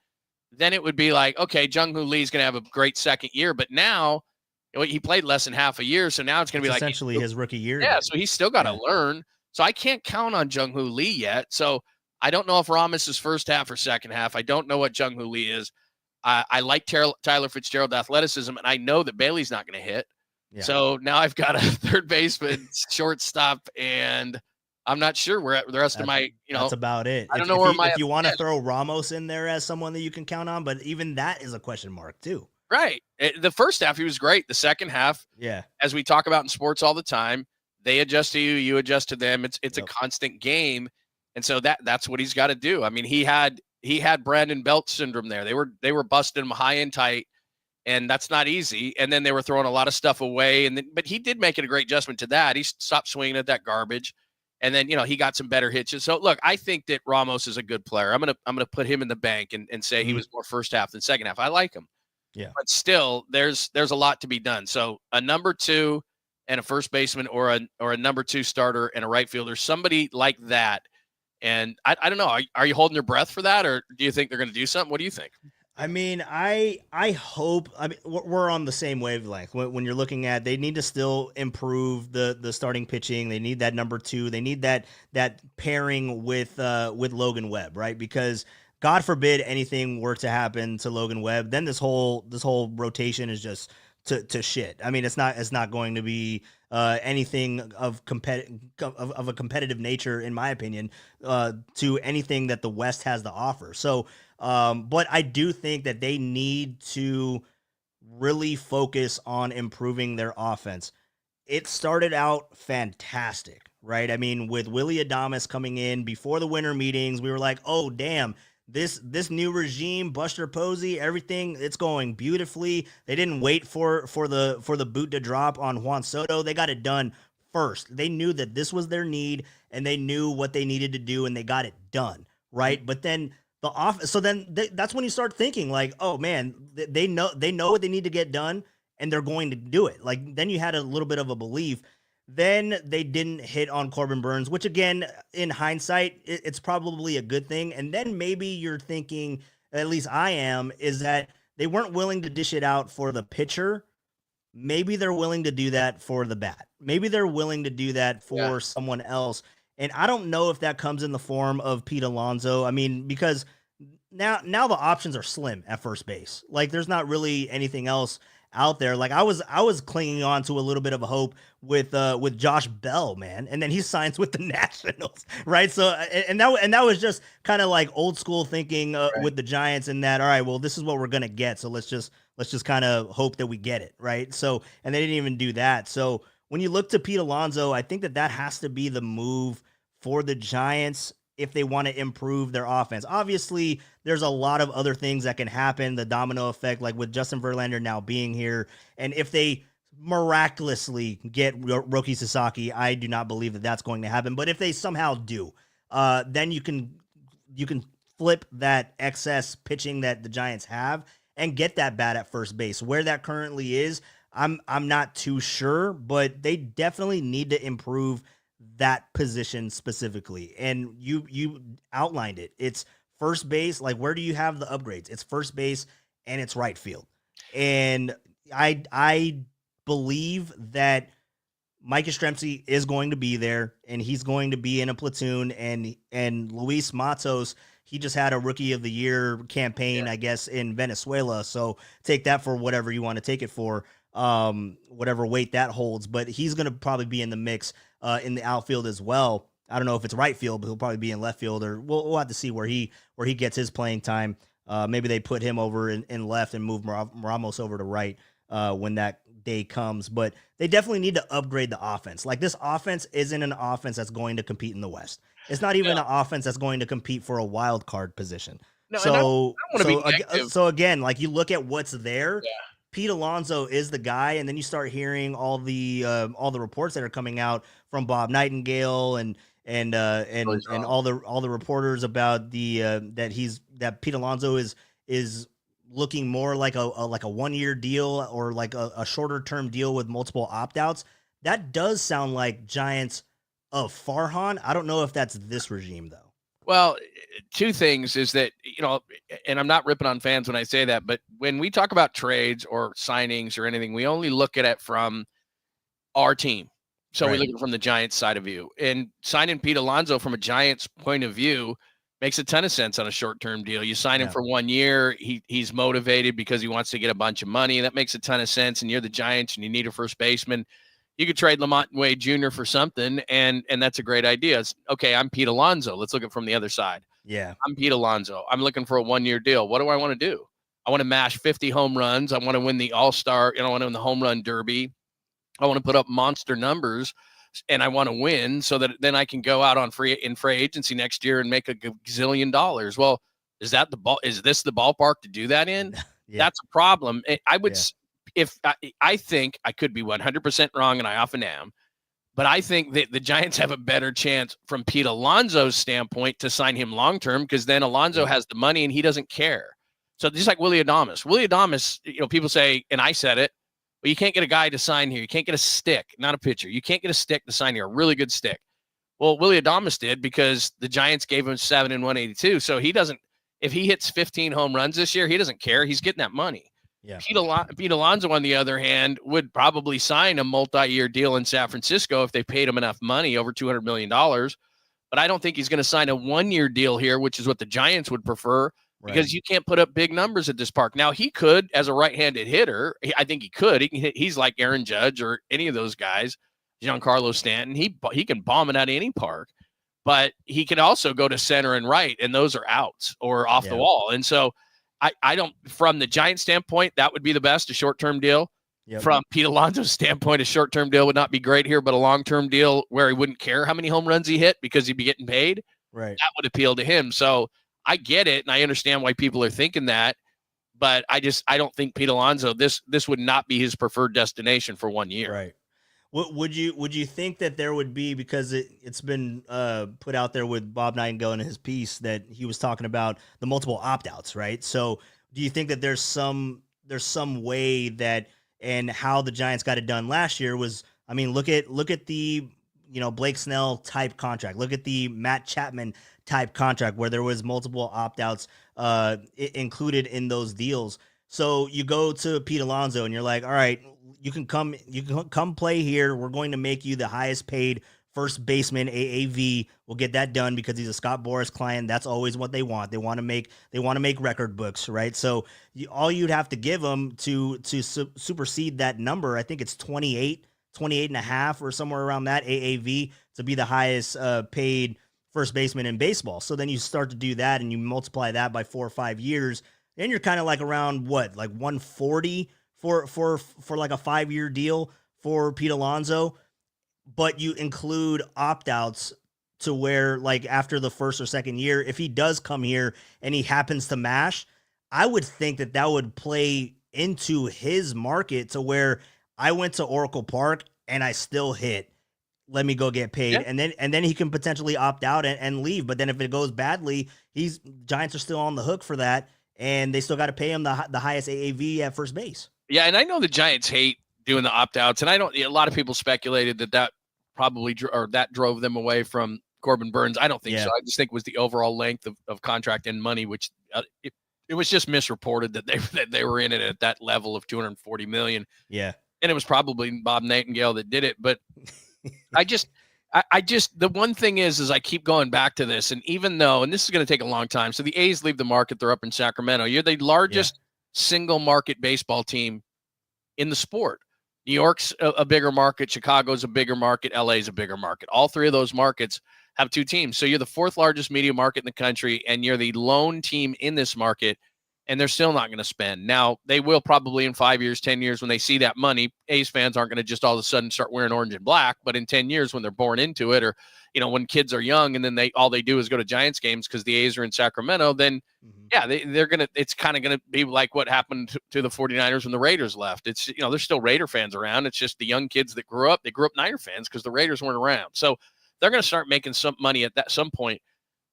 then it would be like, okay, Jung-Hoo Lee's going to have a great second year. But now he played less than half a year. So now it's going to be like essentially his rookie year. Yeah. So he's still got to learn. So I can't count on Jung-Hoo Lee yet. So I don't know if Ramos is first half or second half. I don't know what Jung-Hoo Lee is. I like Tyler Fitzgerald athleticism, and I know that Bailey's not going to hit. Yeah. So now I've got a third baseman, shortstop, and I'm not sure where the rest of my, that's about it. I don't know where if you want to throw Ramos in there as someone that you can count on, but even that is a question mark too. Right. The first half, he was great. The second half, as we talk about in sports all the time, they adjust to you, you adjust to them. It's a constant game. And so that's what he's got to do. I mean, he had Brandon Belt syndrome there. They were busting him high and tight, and that's not easy. And then they were throwing a lot of stuff away. But he did make it a great adjustment to that. He stopped swinging at that garbage, and then he got some better hitches. So look, I think that Ramos is a good player. I'm gonna put him in the bank and say he was more first half than second half. I like him. Yeah. But still, there's a lot to be done. So a number 2 and a first baseman, or a number 2 starter and a right fielder, somebody like that. And I don't know. Are you holding your breath for that, or do you think they're going to do something? What do you think? I mean, I hope. I mean, we're on the same wavelength. When you're looking at, they need to still improve the starting pitching. They need that number 2. They need that pairing with Logan Webb, right? Because God forbid anything were to happen to Logan Webb, then this whole rotation is just to shit. I mean, it's not going to be anything of a competitive nature, in my opinion, to anything that the West has to offer. So, but I do think that they need to really focus on improving their offense. It started out fantastic, right? I mean, with Willy Adames coming in before the winter meetings, we were like, oh, damn. This new regime, Buster Posey, everything, it's going beautifully. They didn't wait for the boot to drop on Juan Soto. They got it done first. They knew that this was their need, and they knew what they needed to do, and they got it done, right? But then that's when you start thinking like, oh man, they know what they need to get done, and they're going to do it. Like, then you had a little bit of a belief. Then they didn't hit on Corbin Burns, which again, in hindsight, it's probably a good thing. And then maybe you're thinking, at least I am, is that they weren't willing to dish it out for the pitcher. Maybe they're willing to do that for the bat. Maybe they're willing to do that for someone else. And I don't know if that comes in the form of Pete Alonso. I mean, because now the options are slim at first base. Like there's not really anything else out there. Like I was clinging on to a little bit of a hope with Josh Bell, man, and then he signs with the Nationals, right? So and that was just kind of like old school thinking with the Giants, and that all right, well, this is what we're gonna get, so let's just kind of hope that we get it, right? So and they didn't even do that. So when you look to Pete Alonso, I think that has to be the move for the Giants if they want to improve their offense. Obviously, there's a lot of other things that can happen, the domino effect, like with Justin Verlander now being here. And if they miraculously get Roki Sasaki, I do not believe that that's going to happen. But if they somehow do, then you can flip that excess pitching that the Giants have and get that bat at first base. Where that currently is, I'm not too sure, but they definitely need to improve that position specifically. And you outlined it. It's first base. Like, where do you have the upgrades? It's first base and it's right field. And I believe that Mike Yastrzemski is going to be there, and he's going to be in a platoon. And Luis Matos, he just had a Rookie of the Year campaign, I guess, in Venezuela. So take that for whatever you want to take it for, whatever weight that holds. But he's going to probably be in the mix in the outfield as well. I don't know if it's right field, but he'll probably be in left field, or we'll have to see where he gets his playing time. Maybe they put him over in left and move Ramos over to right when that day comes. But they definitely need to upgrade the offense. Like, this offense isn't an offense that's going to compete in the West. It's not even an offense that's going to compete for a wild card position. No, so again, like, you look at what's there. Yeah. Pete Alonso is the guy, and then you start hearing all the reports that are coming out from Bob Nightingale and all the reporters about that Pete Alonso is looking more like a 1 year deal, or like a shorter term deal with multiple opt outs. That does sound like Giants of Farhan. I don't know if that's this regime though. Well, two things is that, and I'm not ripping on fans when I say that, but when we talk about trades or signings or anything, we only look at it from our team. So we look at it from the Giants side of view, and signing Pete Alonso from a Giants point of view makes a ton of sense on a short-term deal. You sign him for 1 year. He's motivated because he wants to get a bunch of money. That makes a ton of sense. And you're the Giants and you need a first baseman. You could trade Lamont Wade Jr. for something, and that's a great idea. It's, okay, I'm Pete Alonso. Let's look at it from the other side. Yeah. I'm Pete Alonso. I'm looking for a 1 year deal. What do I want to do? I want to mash 50 home runs. I want to win the All-Star. I want to win the home run derby. I want to put up monster numbers, and I want to win so that then I can go out on free agency next year and make a gazillion dollars. Well, is this the ballpark to do that in? That's a problem. I would, if I think I could be 100% wrong, and I often am, but I think that the Giants have a better chance from Pete Alonso's standpoint to sign him long-term, because then Alonso has the money and he doesn't care. So just like Willy Adames, people say, and I said it, well, you can't get a guy to sign here. You can't get a stick, not a pitcher. You can't get a stick to sign here, a really good stick. Well, Willy Adames did, because the Giants gave him 7 and 182. So he doesn't, if he hits 15 home runs this year, he doesn't care. He's getting that money. Yeah. Pete Alonso, on the other hand, would probably sign a multi-year deal in San Francisco if they paid him enough money, over $200 million. But I don't think he's going to sign a 1 year deal here, which is what the Giants would prefer, because you can't put up big numbers at this park. Now, he could, as a right-handed hitter, I think he could. He's like Aaron Judge or any of those guys, Giancarlo Stanton. He can bomb it out of any park, but he can also go to center and right, and those are outs or off the wall. And so I don't, from the Giants standpoint, that would be the best, a short-term deal. Yep. From Pete Alonso's standpoint, a short-term deal would not be great here, but a long-term deal where he wouldn't care how many home runs he hit because he'd be getting paid, that would appeal to him. So I get it, and I understand why people are thinking that, but I don't think Pete Alonso, this would not be his preferred destination for 1 year. Right. Would you think that there would be, because it's been put out there with Bob Nightingale in his piece that he was talking about the multiple opt-outs, right? So do you think that there's some way that, and how the Giants got it done last year was, I mean, look at the Blake Snell type contract. Look at the Matt Chapman type contract where there was multiple opt-outs included in those deals. So you go to Pete Alonso and you're like, all right, you can come play here. We're going to make you the highest paid first baseman AAV. We'll get that done because he's a Scott Boras client. That's always what they want. They want to make record books, right? So all you'd have to give them to supersede that number, I think it's 28 and a half or somewhere around that AAV to be the highest paid first baseman in baseball. So then you start to do that and you multiply that by 4 or 5 years, and you're kind of like around like 140 for like a 5-year deal for Pete Alonso. But you include opt-outs to where, like, after the first or second year, if he does come here and he happens to mash, I would think that would play into his market to where I went to Oracle Park and I still hit. Let me go get paid. Yeah. And then he can potentially opt out and leave. But then if it goes badly, Giants are still on the hook for that, and they still got to pay him the highest AAV at first base. Yeah, and I know the Giants hate doing the opt-outs, and a lot of people speculated that probably that drove them away from Corbin Burns. I don't think so. I just think it was the overall length of contract and money, which it was just misreported that they were in it at that level of $240 million. Yeah, and it was probably Bob Nightingale that did it. But I just the one thing is I keep going back to this, and even though, and this is going to take a long time. So the A's leave the market; they're up in Sacramento. You're the largest single market baseball team in the sport. New York's a bigger market. Chicago's a bigger market. LA's a bigger market. All three of those markets have 2 teams. So you're the 4th largest media market in the country, and you're the lone team in this market, and they're still not going to spend. Now, they will probably in 5 years, 10 years, when they see that money. A's fans aren't going to just all of a sudden start wearing orange and black, but in 10 years when they're born into it, or when kids are young and then all they do is go to Giants games because the A's are in Sacramento, then they're going to, it's kind of going to be like what happened to the 49ers when the Raiders left. It's, there's still Raider fans around. It's just the young kids that grew up Niner fans because the Raiders weren't around. So they're going to start making some money at some point.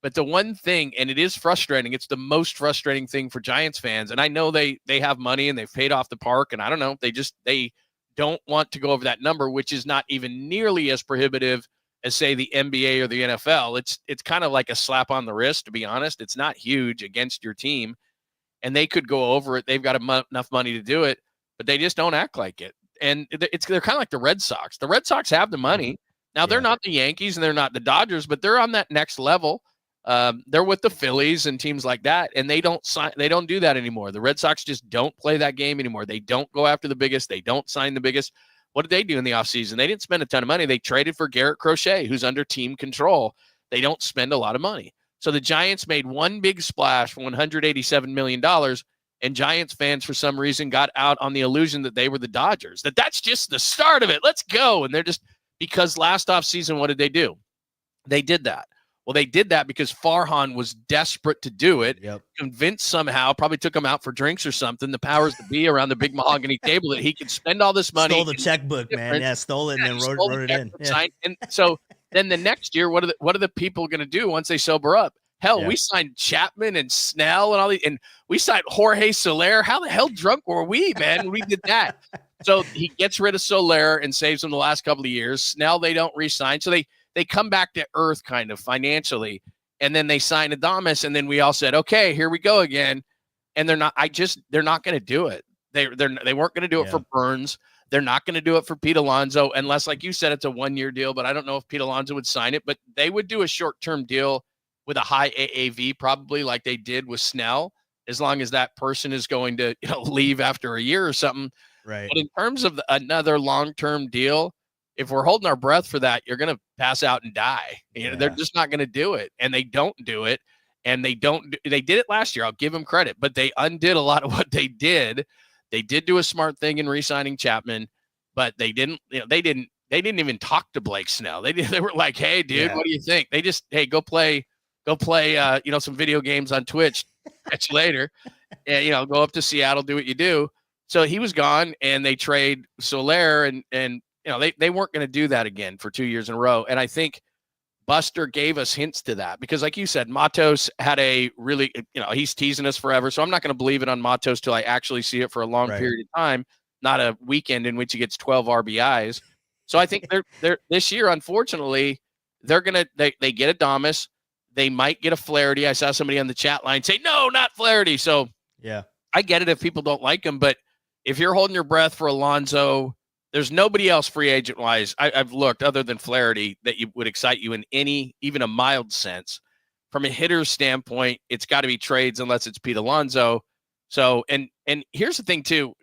But the one thing, and it is frustrating, it's the most frustrating thing for Giants fans. And I know they have money and they've paid off the park, and I don't know, they don't want to go over that number, which is not even nearly as prohibitive as, say, the NBA or the NFL. It's kind of like a slap on the wrist, to be honest. It's not huge against your team, and they could go over it. They've got enough money to do it, but they just don't act like it. And they're kind of like the Red Sox. The Red Sox have the money. Now, they're not the Yankees and they're not the Dodgers, but they're on that next level. They're with the Phillies and teams like that, and they don't do that anymore. The Red Sox just don't play that game anymore. They don't go after the biggest. They don't sign the biggest. What did they do in the offseason? They didn't spend a ton of money. They traded for Garrett Crochet, who's under team control. They don't spend a lot of money. So the Giants made one big splash for $187 million, and Giants fans, for some reason, got out on the illusion that they were the Dodgers, that's just the start of it. Let's go. And they're just, because last offseason, what did they do? They did that. Well, they did that because Farhan was desperate to do it, convinced somehow, probably took him out for drinks or something, the powers to be around the big mahogany table, that he could spend all this money. Stole the checkbook, man. Yeah, stole it and then wrote it in. Yeah. And so then the next year, what are the people going to do once they sober up? Hell, we signed Chapman and Snell and all these, and we signed Jorge Soler. How the hell drunk were we, man, when we did that? So he gets rid of Soler and saves him the last couple of years. Snell, they don't re-sign. So they come back to earth kind of financially, and then they sign Adames, and then we all said, okay, here we go again. And they're not going to do it. They weren't going to do it for Burns. They're not going to do it for Pete Alonso unless, like you said, it's a 1-year deal, but I don't know if Pete Alonso would sign it, but they would do a short-term deal with a high AAV, probably like they did with Snell, as long as that person is going to leave after a year or something. Right. But in terms of another long-term deal, if we're holding our breath for that, you're going to pass out and die. They're just not going to do it, and they don't do it. And they did it last year. I'll give them credit, but they undid a lot of what they did. They did do a smart thing in re-signing Chapman, but they didn't even talk to Blake Snell. They were like, hey, dude, what do you think? They just, hey, go play, some video games on Twitch. Catch you later. And, go up to Seattle, do what you do. So he was gone, and they trade Soler, and they weren't going to do that again for 2 years in a row. And I think Buster gave us hints to that because, like you said, Matos had a really, he's teasing us forever. So I'm not going to believe it on Matos till I actually see it for a long period of time, not a weekend in which he gets 12 RBIs. So I think they're this year, unfortunately, they get Adames. They might get a Flaherty. I saw somebody on the chat line say, no, not Flaherty. So yeah, I get it if people don't like him, but if you're holding your breath for Alonso, there's nobody else free agent wise I've looked other than Flaherty that would excite you in any, even a mild sense. From a hitter's standpoint, it's got to be trades unless it's Pete Alonso. So, and here's the thing too.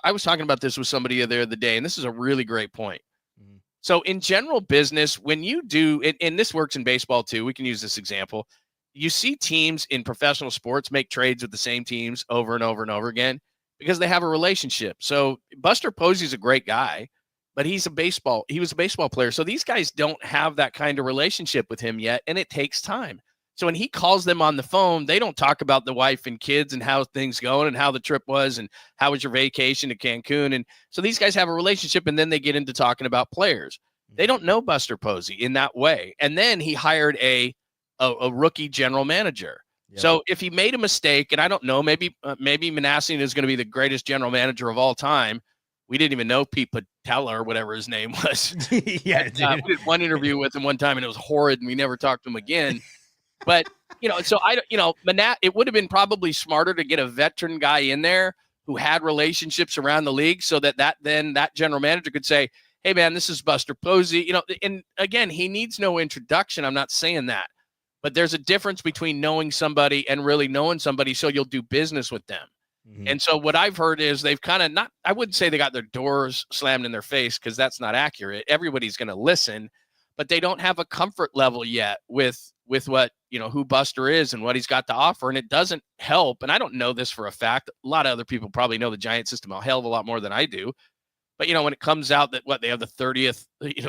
I was talking about this with somebody the other day, and this is a really great point. So in general business, when you do, and this works in baseball too, we can use this example. You see teams in professional sports make trades with the same teams over and over and over again because they have a relationship. So Buster Posey's a great guy, but he was a baseball player. So these guys don't have that kind of relationship with him yet, and it takes time. So when he calls them on the phone, they don't talk about the wife and kids and how things going and how the trip was and how was your vacation to Cancun. And so these guys have a relationship, and then they get into talking about players. They don't know Buster Posey in that way. And then he hired a rookie general manager. Yep. So if he made a mistake, and I don't know, maybe Manassian is going to be the greatest general manager of all time. We didn't even know Pete Patella or whatever his name was. Yeah, we did one interview with him one time, and it was horrid, and we never talked to him again. But, so it would have been probably smarter to get a veteran guy in there who had relationships around the league so that general manager could say, hey, man, this is Buster Posey. And again, he needs no introduction. I'm not saying that. But there's a difference between knowing somebody and really knowing somebody so you'll do business with them. Mm-hmm. And so what I've heard is they've kind of I wouldn't say they got their doors slammed in their face because that's not accurate. Everybody's going to listen, but they don't have a comfort level yet with what, who Buster is and what he's got to offer. And it doesn't help. And I don't know this for a fact. A lot of other people probably know the Giant system a hell of a lot more than I do. But, when it comes out that they have the 30th,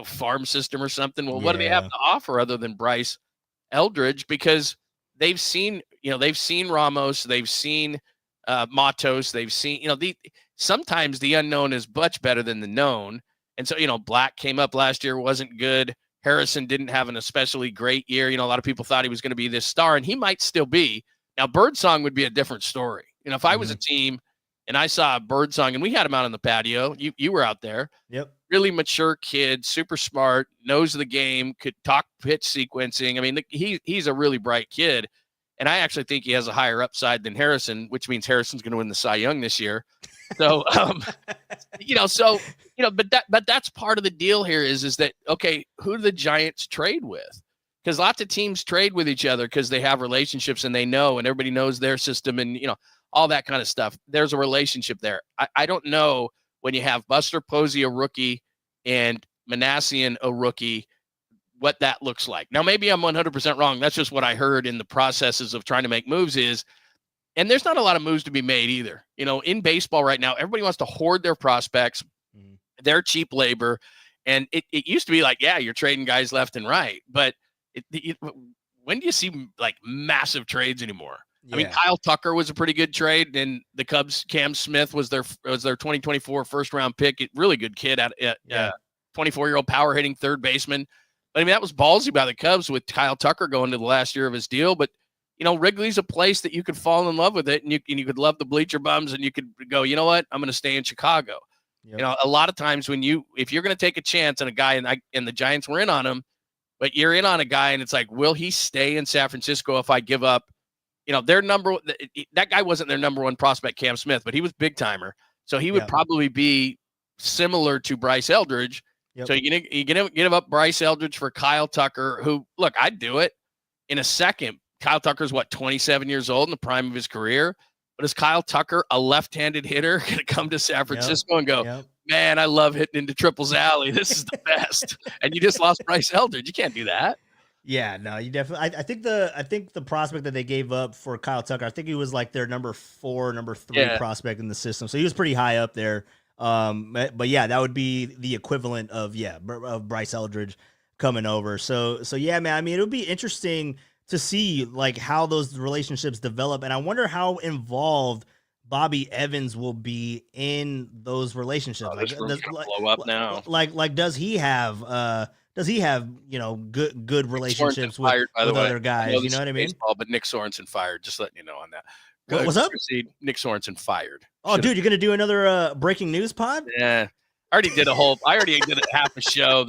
farm system or something, well, what do they have to offer other than Bryce Eldridge? Because they've seen Ramos, they've seen Matos, they've seen, sometimes the unknown is much better than the known. And so, Black came up last year, wasn't good. Harrison didn't have an especially great year. A lot of people thought he was going to be this star, and he might still be. Now, Birdsong would be a different story. If I was a team and I saw Birdsong, and we had him out on the patio, you were out there. Yep. Really mature kid, super smart, knows the game, could talk pitch sequencing. I mean, he's a really bright kid, and I actually think he has a higher upside than Harrison, which means Harrison's going to win the Cy Young this year. So, but that's part of the deal here is that, okay, who do the Giants trade with? Because lots of teams trade with each other because they have relationships and they know, and everybody knows their system and, all that kind of stuff. There's a relationship there. I don't know when you have Buster Posey, a rookie, and Manassian, a rookie, what that looks like. Now, maybe I'm 100% wrong. That's just what I heard in the processes of trying to make moves and there's not a lot of moves to be made either. In baseball right now, everybody wants to hoard their prospects, their cheap labor. And it used to be like, yeah, you're trading guys left and right. But when do you see like massive trades anymore? Yeah. I mean, Kyle Tucker was a pretty good trade, and the Cubs, Cam Smith was their 2024 first round pick. Really good kid at 24-year-old power hitting third baseman. But I mean, that was ballsy by the Cubs with Kyle Tucker going to the last year of his deal. But Wrigley's a place that you could fall in love with it, and you could love the bleacher bums, and you could go, you know what, I'm going to stay in Chicago. Yep. A lot of times if you're going to take a chance on a guy, and the Giants were in on him, but you're in on a guy, and it's like, will he stay in San Francisco if I give up? That guy wasn't their number one prospect, Cam Smith, but he was big timer. So he would probably be similar to Bryce Eldridge. Yep. So you give up Bryce Eldridge for Kyle Tucker, who, look, I'd do it in a second. Kyle Tucker's 27 years old in the prime of his career. But is Kyle Tucker, a left-handed hitter, going to come to San Francisco and go, man, I love hitting into Triples Alley. This is the best. And you just lost Bryce Eldridge. You can't do that. Yeah, no, you definitely. I think the prospect that they gave up for Kyle Tucker, I think he was like their number 4, number 3 prospect in the system. So he was pretty high up there. But yeah, that would be the equivalent of Bryce Eldridge coming over. So yeah, man. I mean, it would be interesting to see like how those relationships develop, and I wonder how involved Bobby Evans will be in those relationships. Blow up now. Like, does he have good relationships with other guys? You know what I mean? Baseball, but Nick Sorensen fired. Just letting you know on that. What's up? Nick Sorensen fired. Oh, dude, you're gonna do another breaking news pod? Yeah. I already did half a show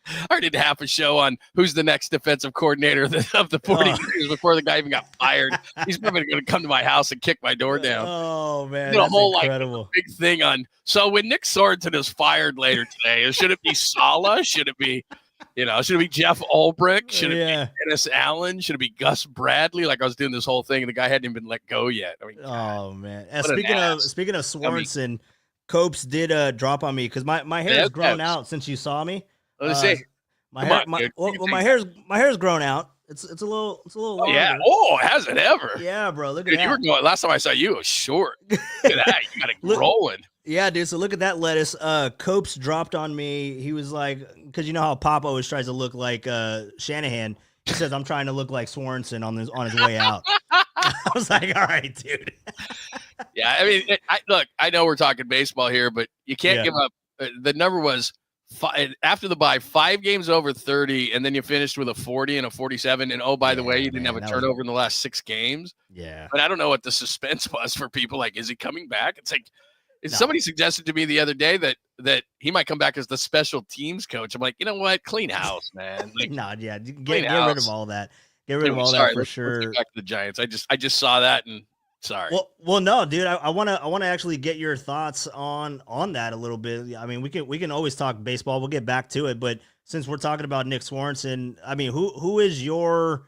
I already did half a show on who's the next defensive coordinator of the 49ers before the guy even got fired. He's probably going to come to my house and kick my door down. Oh man, did a that's whole incredible. big thing on. So when Nick Sorensen is fired later today, should it be Saleh? Should it be, should it be Jeff Ulbrich? Should it be Dennis Allen? Should it be Gus Bradley? Like I was doing this whole thing and the guy hadn't even been let go yet. I mean, oh man. Speaking of Sorensen, Copes did drop on me because my hair has grown out since you saw me. Let's see. My hair's grown out. It's a little longer. Yeah. Oh, has it ever? Yeah, bro. Look at that. Last time I saw you, it was short. Look at that. You got it rolling. Yeah, dude. So look at that lettuce. Copes dropped on me. He was like, because you know how Pop always tries to look like Shanahan. He says I'm trying to look like Sorensen on his way out. I was like, all right, dude. Yeah, I mean, I know we're talking baseball here, but you can't give up. The number was after the bye, 5 games over 30, and then you finished with a 40 and a 47. And oh, by the way, you didn't have a turnover in the last 6 games. Yeah. But I don't know what the suspense was for people. Like, is he coming back? It's like, somebody suggested to me the other day that he might come back as the special teams coach. I'm like, you know what? Clean house, man. Like, get rid of all that. Get rid of all that for sure. Let's get back to the Giants. I just saw that and sorry. Well, no, dude. I want to actually get your thoughts on that a little bit. I mean, we can always talk baseball. We'll get back to it, but since we're talking about Nick Sorensen, I mean, who is your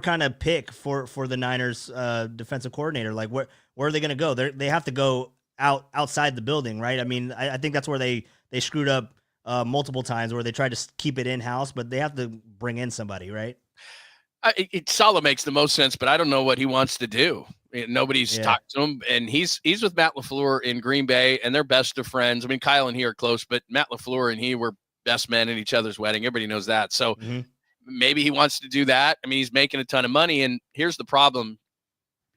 kind of pick for the Niners defensive coordinator? Like, where are they going to go? They have to go outside the building, right? I mean, I think that's where they screwed up multiple times, where they tried to keep it in house, but they have to bring in somebody, right? Saleh makes the most sense, but I don't know what he wants to do. Nobody's talked to him, and he's with Matt LaFleur in Green Bay, and they're best of friends. I mean, Kyle and he are close, but Matt LaFleur and he were best men at each other's wedding. Everybody knows that. So maybe he wants to do that. I mean, he's making a ton of money, and here's the problem.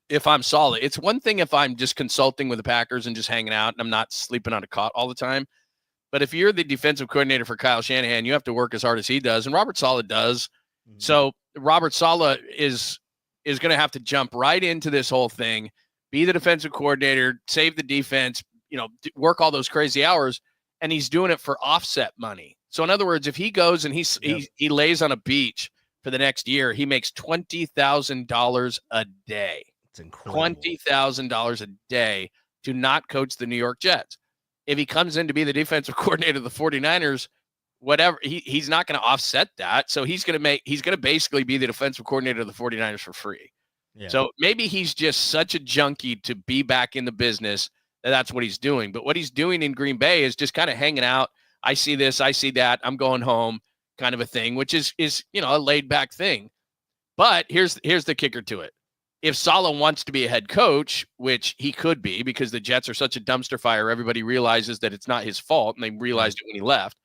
If I'm Saleh, it's one thing if I'm just consulting with the Packers and just hanging out and I'm not sleeping on a cot all the time. But if you're the defensive coordinator for Kyle Shanahan, you have to work as hard as he does, and Robert Saleh does. So Robert Saleh is going to have to jump right into this whole thing, be the defensive coordinator, save the defense, work all those crazy hours, and he's doing it for offset money. So in other words, if he goes and he lays on a beach for the next year, he makes $20,000 a day. It's incredible. $20,000 a day to not coach the New York Jets. If he comes in to be the defensive coordinator of the 49ers, whatever, he's not going to offset that. So he's going to basically be the defensive coordinator of the 49ers for free. Yeah. So maybe he's just such a junkie to be back in the business that's what he's doing. But what he's doing in Green Bay is just kind of hanging out. I see this, I see that, I'm going home kind of a thing, which is a laid back thing. But here's the kicker to it. If Saleh wants to be a head coach, which he could be because the Jets are such a dumpster fire, everybody realizes that it's not his fault, and they realized it when he left.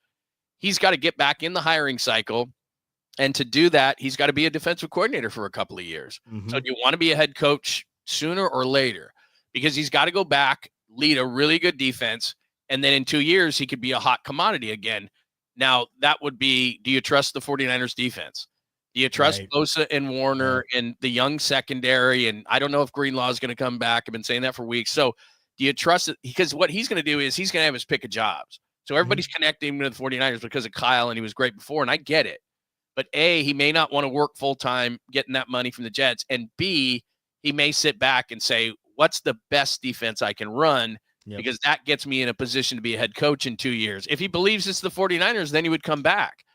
He's got to get back in the hiring cycle. And to do that, he's got to be a defensive coordinator for a couple of years. So do you want to be a head coach sooner or later? Because he's got to go back, lead a really good defense, and then in 2 years, he could be a hot commodity again. Now, that would be, do you trust the 49ers defense? Do you trust Bosa and Warner and the young secondary? And I don't know if Greenlaw is going to come back. I've been saying that for weeks. So do you trust it? Because what he's going to do is he's going to have his pick of jobs. So everybody's connecting to the 49ers because of Kyle, and he was great before, and I get it. But A, he may not want to work full-time getting that money from the Jets. And B, he may sit back and say, what's the best defense I can run? Because that gets me in a position to be a head coach in 2 years. If he believes it's the 49ers, then he would come back.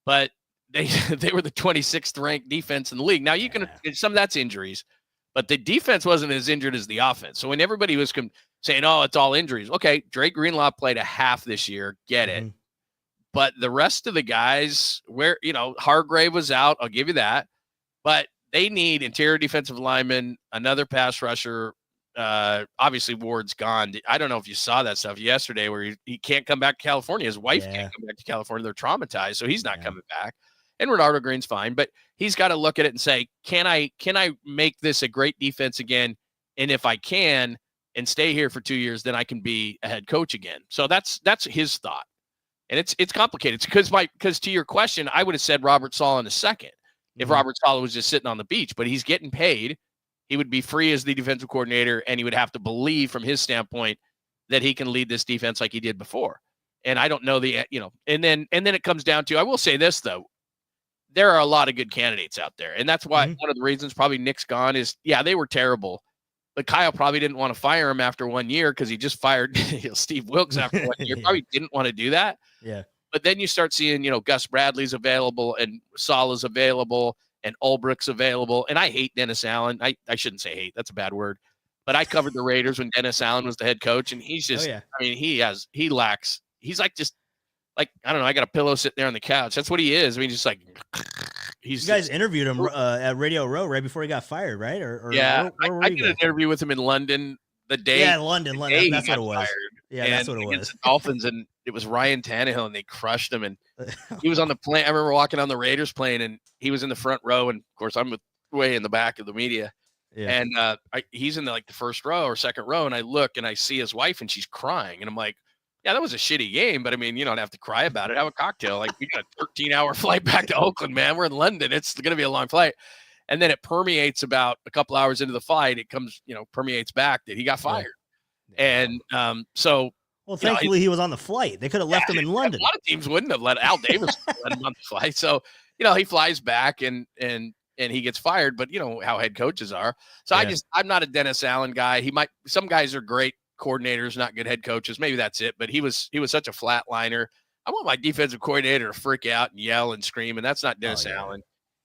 But they were the 26th ranked defense in the league. Now, some of that's injuries, but the defense wasn't as injured as the offense. So when everybody was saying, oh, it's all injuries. Okay, Drake Greenlaw played a half this year. Get it. But the rest of the guys, Hargrave was out. I'll give you that. But they need interior defensive linemen, another pass rusher. Obviously, Ward's gone. I don't know if you saw that stuff yesterday where he can't come back to California. His wife can't come back to California. They're traumatized, so he's not coming back. And Renardo Green's fine, but he's got to look at it and say, can I make this a great defense again? And if I can and stay here for 2 years, then I can be a head coach again. So that's his thought. And it's complicated. It's because to your question, I would have said Robert Saleh in a second if Robert Saleh was just sitting on the beach, but he's getting paid. He would be free as the defensive coordinator, and he would have to believe from his standpoint that he can lead this defense like he did before. And I don't know and then it comes down to, I will say this though, there are a lot of good candidates out there. And that's why one of the reasons probably Nick's gone is, they were terrible. But Kyle probably didn't want to fire him after 1 year because he just fired Steve Wilkes after 1 year. Probably didn't want to do that. Yeah. But then you start seeing, Gus Bradley's available and Salah's available and Ulbricht's available. And I hate Dennis Allen. I shouldn't say hate. That's a bad word. But I covered the Raiders when Dennis Allen was the head coach. And he's just, he's like, just like, I don't know. I got a pillow sitting there on the couch. That's what he is. I mean, just like, you guys interviewed him at Radio Row right before he got fired, right? Or I did an interview with him in London the day. Yeah, London. That's what it was. Yeah, that's what it was. The Dolphins, and it was Ryan Tannehill, and they crushed him. And he was on the plane. I remember walking on the Raiders plane, and he was in the front row. And of course, I'm way in the back of the media. Yeah. And he's in the first row or second row, and I look and I see his wife, and she's crying, and I'm like, yeah, that was a shitty game, but I mean, you don't have to cry about it. Have a cocktail. Like, we got a 13-hour flight back to Oakland, man. We're in London. It's going to be a long flight. And then it permeates about a couple hours into the flight. It comes, permeates back that he got fired. Yeah. And so. Well, thankfully he was on the flight. They could have left him in London. A lot of teams wouldn't have let Al Davis let him on the flight. So, he flies back and he gets fired, but how head coaches are. So I'm not a Dennis Allen guy. Some guys are great coordinators, not good head coaches. Maybe that's it. But he was such a flatliner. I want my defensive coordinator to freak out and yell and scream, and that's not Dennis Allen.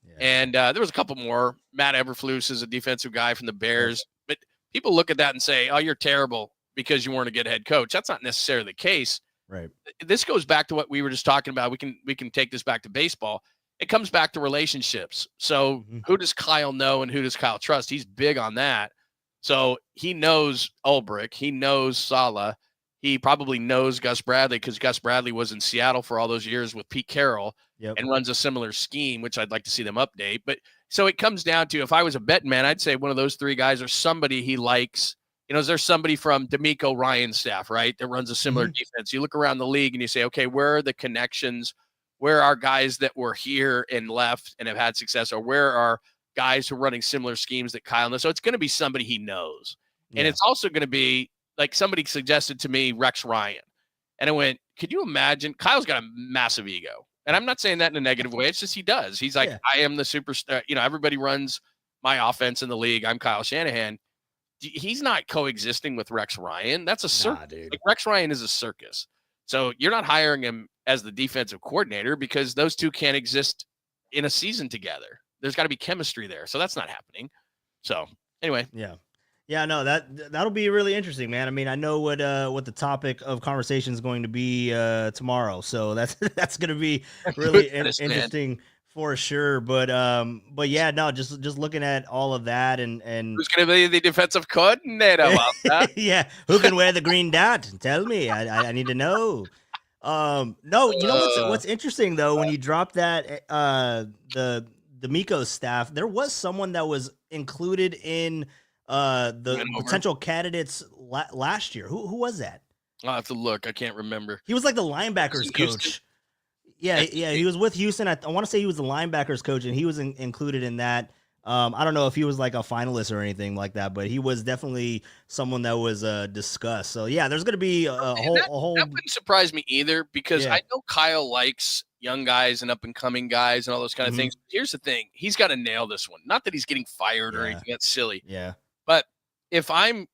Yeah. And there was a couple more. Matt Eberflus is a defensive guy from the Bears. But people look at that and say, oh, you're terrible because you weren't a good head coach. That's not necessarily the case. Right. This goes back to what we were just talking about. We can take this back to baseball. It comes back to relationships. So who does Kyle know and who does Kyle trust? He's big on that. So he knows Ulbrich. He knows Salah. He probably knows Gus Bradley because Gus Bradley was in Seattle for all those years with Pete Carroll and runs a similar scheme, which I'd like to see them update. But so it comes down to, if I was a betting man, I'd say one of those three guys or somebody he likes. Is there somebody from D'Amico Ryan's staff, right, that runs a similar defense? You look around the league and you say, okay, where are the connections? Where are guys that were here and left and have had success? Or where are guys who are running similar schemes that Kyle knows? So it's going to be somebody he knows. Yeah. And it's also going to be, like, somebody suggested to me Rex Ryan. And I went, could you imagine? Kyle's got a massive ego. And I'm not saying that in a negative way. It's just he does. He's like, I am the superstar. Everybody runs my offense in the league. I'm Kyle Shanahan. He's not coexisting with Rex Ryan. That's a circus. Like, Rex Ryan is a circus. So you're not hiring him as the defensive coordinator because those two can't exist in a season together. There's got to be chemistry there. So that's not happening. So anyway. Yeah, no, that'll be really interesting, man. I mean, I know what the topic of conversation is going to be tomorrow. So that's going to be really interesting for sure. But yeah, no, just looking at all of that and who's going to be the defensive coordinator? Yeah, who can wear the green dot? Tell me. I need to know. No, you know what's interesting though, when you drop that the D'Amico's staff, there was someone that was included in the potential candidates last year. Who was that? I'll have to look. I can't remember. He was like the linebackers coach. Yeah, he was with Houston. I want to say he was the linebackers coach, and he was included in that. I don't know if he was like a finalist or anything like that, but he was definitely someone that was discussed. So yeah, there's going to be a whole. That wouldn't surprise me either, because I know Kyle likes young guys and up and coming guys and all those kind of things. Here's the thing: he's got to nail this one. Not that he's getting fired or anything. That's silly. Yeah. But if I'm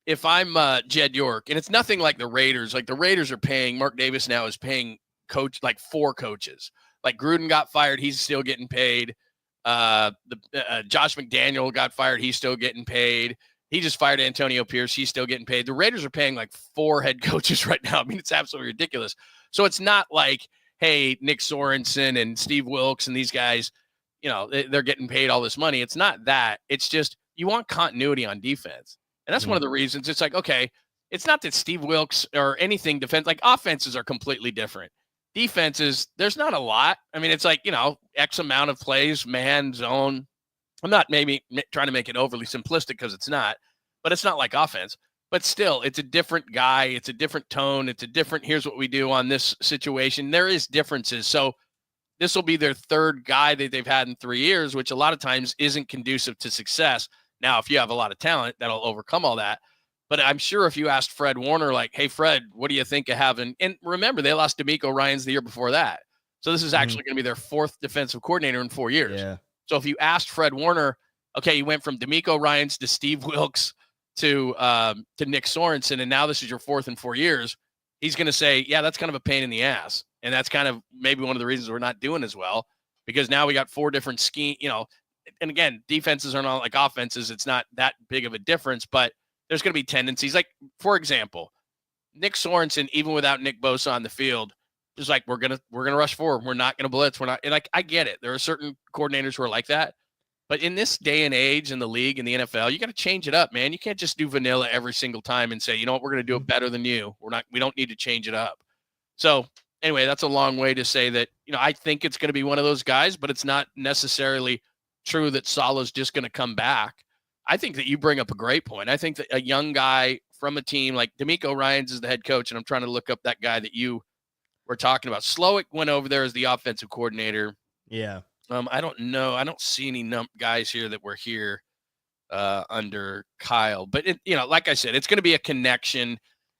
Jed York, and it's nothing like the Raiders. Like, the Raiders are paying, Mark Davis now is paying coach like 4 coaches. Like, Gruden got fired, he's still getting paid. Josh McDaniel got fired, he's still getting paid. He just fired Antonio Pierce, he's still getting paid. The Raiders are paying like 4 head coaches right now. I mean, it's absolutely ridiculous. So it's not like, hey, Nick Sorensen and Steve Wilkes and these guys, they're getting paid all this money. It's not that. It's just, you want continuity on defense. And that's one of the reasons. It's like, okay, it's not that Steve Wilkes or anything defense, like offenses are completely different. Defenses, there's not a lot. I mean, it's like, X amount of plays, man, zone. I'm not maybe trying to make it overly simplistic, because it's not, but it's not like offense. But still, it's a different guy. It's a different tone. It's a different, here's what we do on this situation. There is differences. So this will be their 3rd guy that they've had in 3 years, which a lot of times isn't conducive to success. Now, if you have a lot of talent, that'll overcome all that. But I'm sure if you asked Fred Warner, like, hey, Fred, what do you think of having, and remember, they lost D'Amico Ryans the year before that. So this is actually going to be their 4th defensive coordinator in 4 years. Yeah. So if you asked Fred Warner, okay, you went from D'Amico Ryans to Steve Wilkes to Nick Sorensen, and now this is your 4th in 4 years, he's going to say, yeah, that's kind of a pain in the ass. And that's kind of maybe one of the reasons we're not doing as well, because now we got 4 different scheme, and again, defenses are not like offenses. It's not that big of a difference, but there's going to be tendencies. Like, for example, Nick Sorensen, even without Nick Bosa on the field, is like, we're gonna rush forward. We're not gonna blitz. We're not. And like, I get it. There are certain coordinators who are like that, but in this day and age in the league, in the NFL, you got to change it up, man. You can't just do vanilla every single time and say, you know what, we're gonna do it better than you. We don't need to change it up. So anyway, that's a long way to say that, I think it's going to be one of those guys, but it's not necessarily true that Salah's just going to come back. I think that you bring up a great point. I think that a young guy from a team like D'Amico Ryans is the head coach, and I'm trying to look up that guy that you were talking about. Slowick went over there as the offensive coordinator. Yeah. I don't know. I don't see any guys here that were here under Kyle. But, like I said, it's going to be a connection.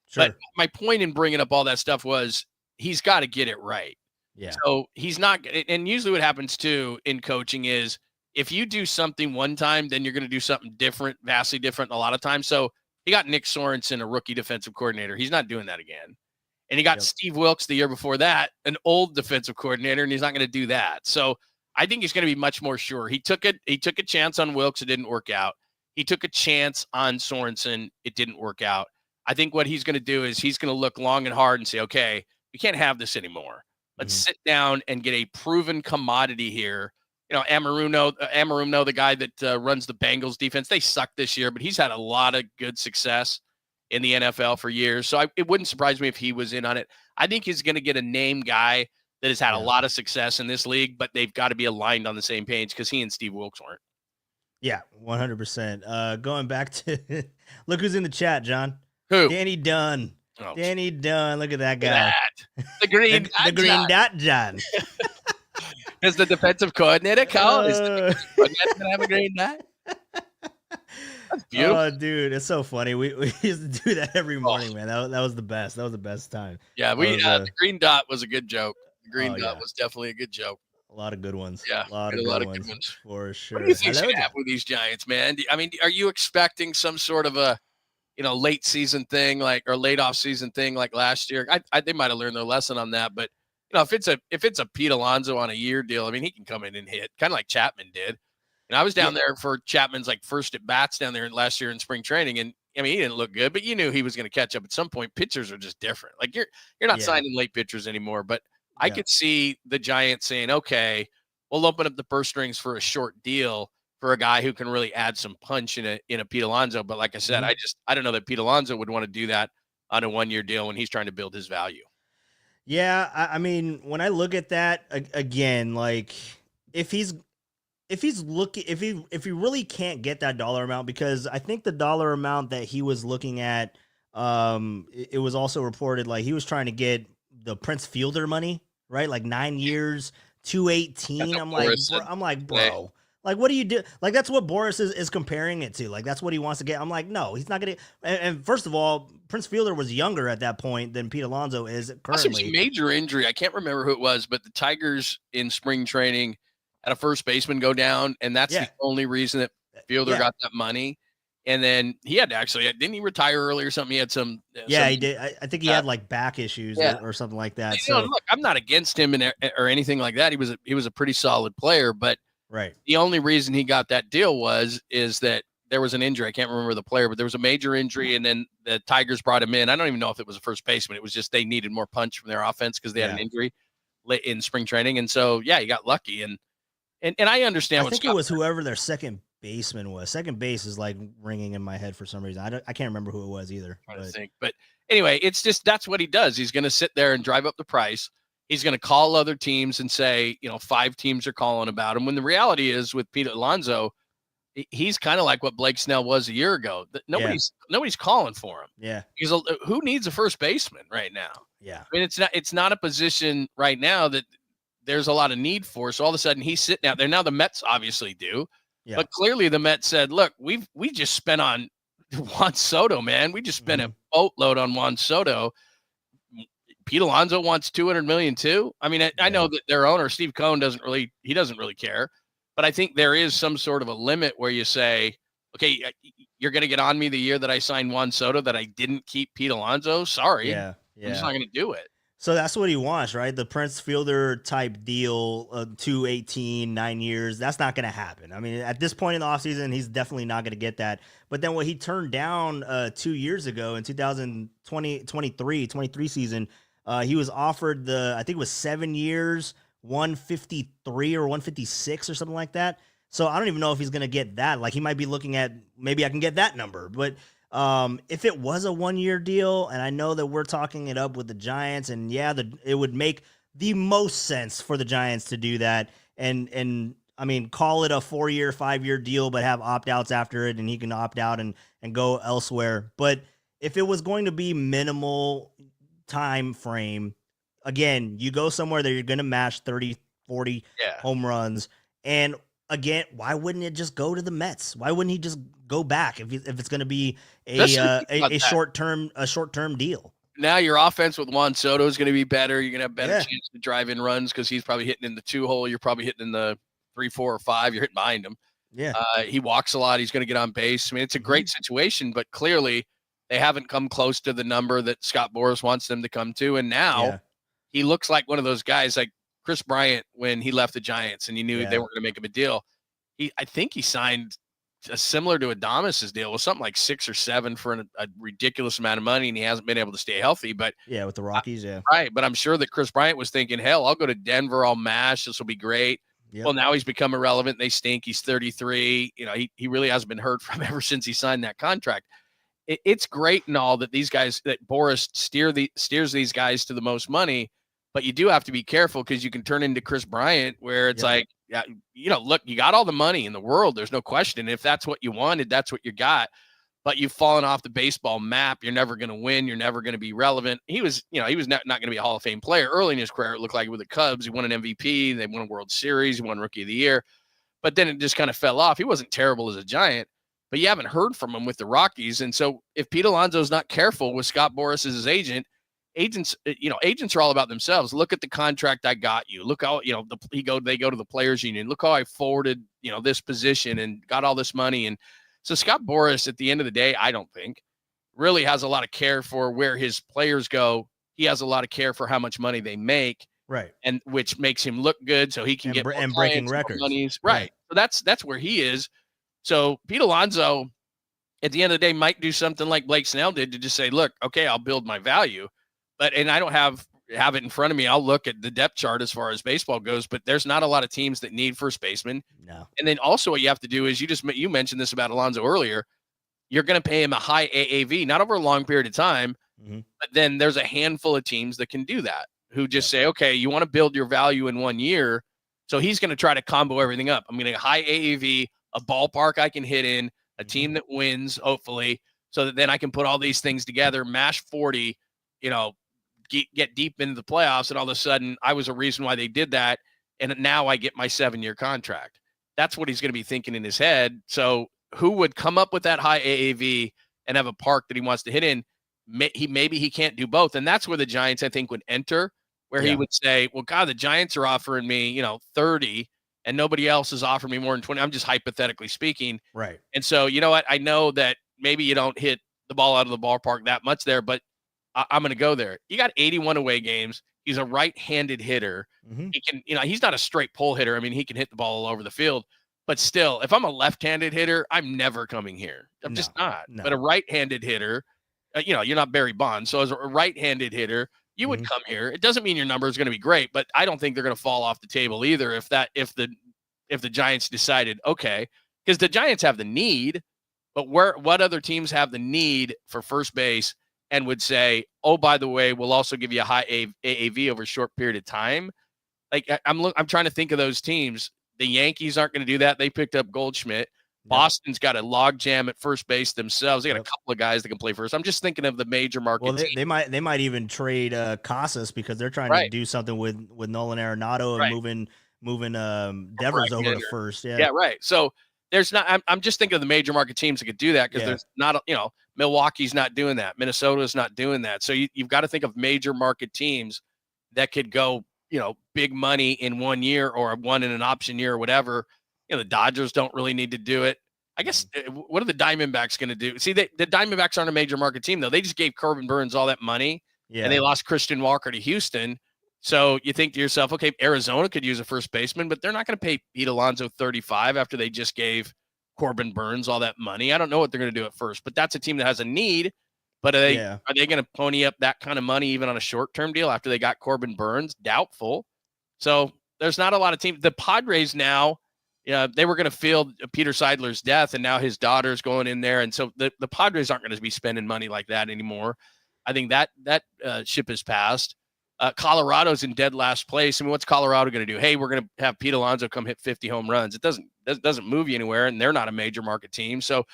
Sure. But my point in bringing up all that stuff was he's got to get it right. Yeah. So he's not – and usually what happens, too, in coaching is if you do something one time, then you're going to do something different, vastly different a lot of times. So he got Nick Sorensen, a rookie defensive coordinator. He's not doing that again. And he got Steve Wilkes the year before that, an old defensive coordinator, and he's not going to do that. So I think he's going to be much more sure. He took a chance on Wilkes. It didn't work out. He took a chance on Sorensen. It didn't work out. I think what he's going to do is he's going to look long and hard and say, okay, we can't have this anymore. Let's sit down and get a proven commodity here. Amaruno, the guy that runs the Bengals defense, they suck this year, but he's had a lot of good success in the NFL for years. So it wouldn't surprise me if he was in on it. I think he's going to get a name guy that has had a lot of success in this league, but they've got to be aligned on the same page because he and Steve Wilkes weren't. Yeah, 100%. Going back to look who's in the chat, John. Who? Danny Dunn. Oh, Danny Dunn. Look at that guy. The green, the green dot, John. Is the defensive coordinator called? Is the defensive coordinator going to have a green dot? That's beautiful. Oh, dude, it's so funny. We used to do that every morning, man. That was the best. That was the best time. Yeah, the green dot was a good joke. The green dot was definitely a good joke. A lot of good ones. Yeah, a lot of good ones for sure. What do you think's going to happen with these Giants, man? I mean, are you expecting some sort of a late season thing or late off season thing like last year? They might have learned their lesson on that, but if it's a Pete Alonso on a year deal, I mean, he can come in and hit, kind of like Chapman did. And I was down there for Chapman's first at bats down there last year in spring training, and I mean, he didn't look good, but you knew he was going to catch up at some point. Pitchers are just different. Like you're not signing late pitchers anymore, but I could see the Giants saying, okay, we'll open up the purse strings for a short deal for a guy who can really add some punch in a Pete Alonso. But like I said, I don't know that Pete Alonso would want to do that on a 1-year deal when he's trying to build his value. Yeah, I mean, when I look at that again, if he really can't get that dollar amount, because I think the dollar amount that he was looking at, it was also reported he was trying to get the Prince Fielder money, right? 9 years, 218. I'm like, bro. What do you do? That's what Boris is comparing it to. That's what he wants to get. I'm like, no, he's not going to. And first of all, Prince Fielder was younger at that point than Pete Alonso is currently. There was a major injury. I can't remember who it was, but the Tigers in spring training had a first baseman go down, and that's the only reason that Fielder got that money. And then he had to didn't he retire early or something? He had some. He did. I think he had back issues or something like that. So look, I'm not against him or anything like that. He was a pretty solid player, but the only reason he got that deal is that there was an injury. I can't remember the player, but there was a major injury, and then the Tigers brought him in. I don't even know if it was a first baseman. It was just they needed more punch from their offense because they had an injury late in spring training, and so he got lucky. And I understand. I think it was whoever their second baseman was. Second base is ringing in my head for some reason. I can't remember who it was either. But anyway, it's just that's what he does. He's going to sit there and drive up the price. He's going to call other teams and say, 5 teams are calling about him. When the reality is with Pete Alonso, he's kind of like what Blake Snell was a year ago. Nobody's calling for him. Yeah. Because who needs a first baseman right now? Yeah. I mean, it's not a position right now that there's a lot of need for. So all of a sudden he's sitting out there. Now the Mets obviously do. Yeah. But clearly the Mets said, look, we just spent on Juan Soto, man. We just spent a boatload on Juan Soto. Pete Alonso wants $200 million too. I mean, I know that their owner, Steve Cohen, doesn't really care, but I think there is some sort of a limit where you say, okay, you're going to get on me the year that I signed Juan Soto that I didn't keep Pete Alonso. Sorry. I'm just not going to do it. So that's what he wants, right? The Prince Fielder type deal, 218, 9 years. That's not going to happen. I mean, at this point in the offseason, he's definitely not going to get that. But then what he turned down 2 years ago in 2023 season, he was offered I think it was 7 years, 153 or 156 or something like that. So I don't even know if he's going to get that. Like, he might be looking at, maybe I can get that number. But if it was a 1-year deal, and I know that we're talking it up with the Giants, and it would make the most sense for the Giants to do that. And I mean, call it a 4-year, 5-year deal, but have opt-outs after it, and he can opt out and go elsewhere. But if it was going to be minimal time frame, again, you go somewhere that you're going to match 30, 40 home runs. And again, why wouldn't it just go to the Mets? Why wouldn't he just go back if it's going to be a short term deal? Now your offense with Juan Soto is going to be better. You're going to have better chance to drive in runs because he's probably hitting in the 2 hole. You're probably hitting in the 3, 4, or 5. You're hitting behind him. Yeah. He walks a lot. He's going to get on base. I mean, it's a great situation, but clearly they haven't come close to the number that Scott Boras wants them to come to. And now he looks like one of those guys like Chris Bryant when he left the Giants and you knew they weren't going to make him a deal. I think he signed similar to Adames' deal with something like 6 or 7 for a ridiculous amount of money, and he hasn't been able to stay healthy. But with the Rockies, right. But I'm sure that Chris Bryant was thinking, hell, I'll go to Denver, I'll mash, this will be great. Yep. Well, now he's become irrelevant. They stink. He's 33. You know, he really hasn't been heard from ever since he signed that contract. It's great and all that these guys, that Boras steers these guys to the most money, but you do have to be careful because you can turn into Chris Bryant where it's like, look, you got all the money in the world. There's no question. If that's what you wanted, that's what you got. But you've fallen off the baseball map. You're never going to win. You're never going to be relevant. He was not going to be a Hall of Fame player early in his career. It looked like with the Cubs. He won an MVP. They won a World Series. He won Rookie of the Year. But then it just kind of fell off. He wasn't terrible as a Giant, but you haven't heard from him with the Rockies. And so if Pete Alonso's not careful with Scott Boras as his agent, agents are all about themselves. Look at the contract I got you. Look how, they go to the players union. Look how I forwarded, this position and got all this money. And so Scott Boras, at the end of the day, I don't think really has a lot of care for where his players go. He has a lot of care for how much money they make. Right. And which makes him look good. So he can get and breaking records. Monies. Right. So that's where he is. So Pete Alonso at the end of the day might do something like Blake Snell did to just say, look, okay, I'll build my value. And I don't have it in front of me. I'll look at the depth chart as far as baseball goes, but there's not a lot of teams that need first baseman. No. And then also what you have to do is you mentioned this about Alonso earlier. You're going to pay him a high AAV, not over a long period of time, but then there's a handful of teams that can do that, who just say, okay, you want to build your value in 1 year. So he's going to try to combo everything up. I'm going to high AAV, a ballpark I can hit in, a team that wins, hopefully, so that then I can put all these things together, mash 40, get deep into the playoffs, and all of a sudden I was a reason why they did that, and now I get my 7-year contract. That's what he's going to be thinking in his head. So who would come up with that high AAV and have a park that he wants to hit in? Maybe he can't do both, and that's where the Giants, I think, would enter, where he would say, well, God, the Giants are offering me 30 and nobody else is offering me more than 20. I'm just hypothetically speaking. Right. And so, you know what? I know that maybe you don't hit the ball out of the ballpark that much there, but I'm going to go there. You got 81 away games. He's a right-handed hitter. He can, he's not a straight pull hitter. I mean, he can hit the ball all over the field, but still, if I'm a left-handed hitter, I'm never coming here. I'm just not. No. But a right-handed hitter, you're not Barry Bonds. So as a right-handed hitter, you would come here. It doesn't mean your number is going to be great, but I don't think they're going to fall off the table either. If the Giants decided, okay, because the Giants have the need, but what other teams have the need for first base and would say, oh, by the way, we'll also give you a high AAV over a short period of time. Like I'm trying to think of those teams. The Yankees aren't going to do that. They picked up Goldschmidt. Boston's got a log jam at first base themselves. They got a couple of guys that can play first. I'm just thinking of the major market. Well, they might even trade Casas because they're trying to do something with Nolan Arenado and moving Devers over to first. Yeah, right. So there's not. I'm just thinking of the major market teams that could do that because there's not. Milwaukee's not doing that. Minnesota's not doing that. So you've got to think of major market teams that could go, big money in 1 year or one in an option year or whatever. The Dodgers don't really need to do it. I guess what are the Diamondbacks going to do? See, the Diamondbacks aren't a major market team, though. They just gave Corbin Burns all that money, and they lost Christian Walker to Houston. So you think to yourself, okay, Arizona could use a first baseman, but they're not going to pay Pete Alonso $35 after they just gave Corbin Burns all that money. I don't know what they're going to do at first, but that's a team that has a need. But are they going to pony up that kind of money even on a short-term deal after they got Corbin Burns? Doubtful. So there's not a lot of teams. The Padres now, they were going to field Peter Seidler's death, and now his daughter's going in there. And so the Padres aren't going to be spending money like that anymore. I think that ship has passed. Colorado's in dead last place. I mean, what's Colorado going to do? Hey, we're going to have Pete Alonso come hit 50 home runs. It doesn't move you anywhere, and they're not a major market team. So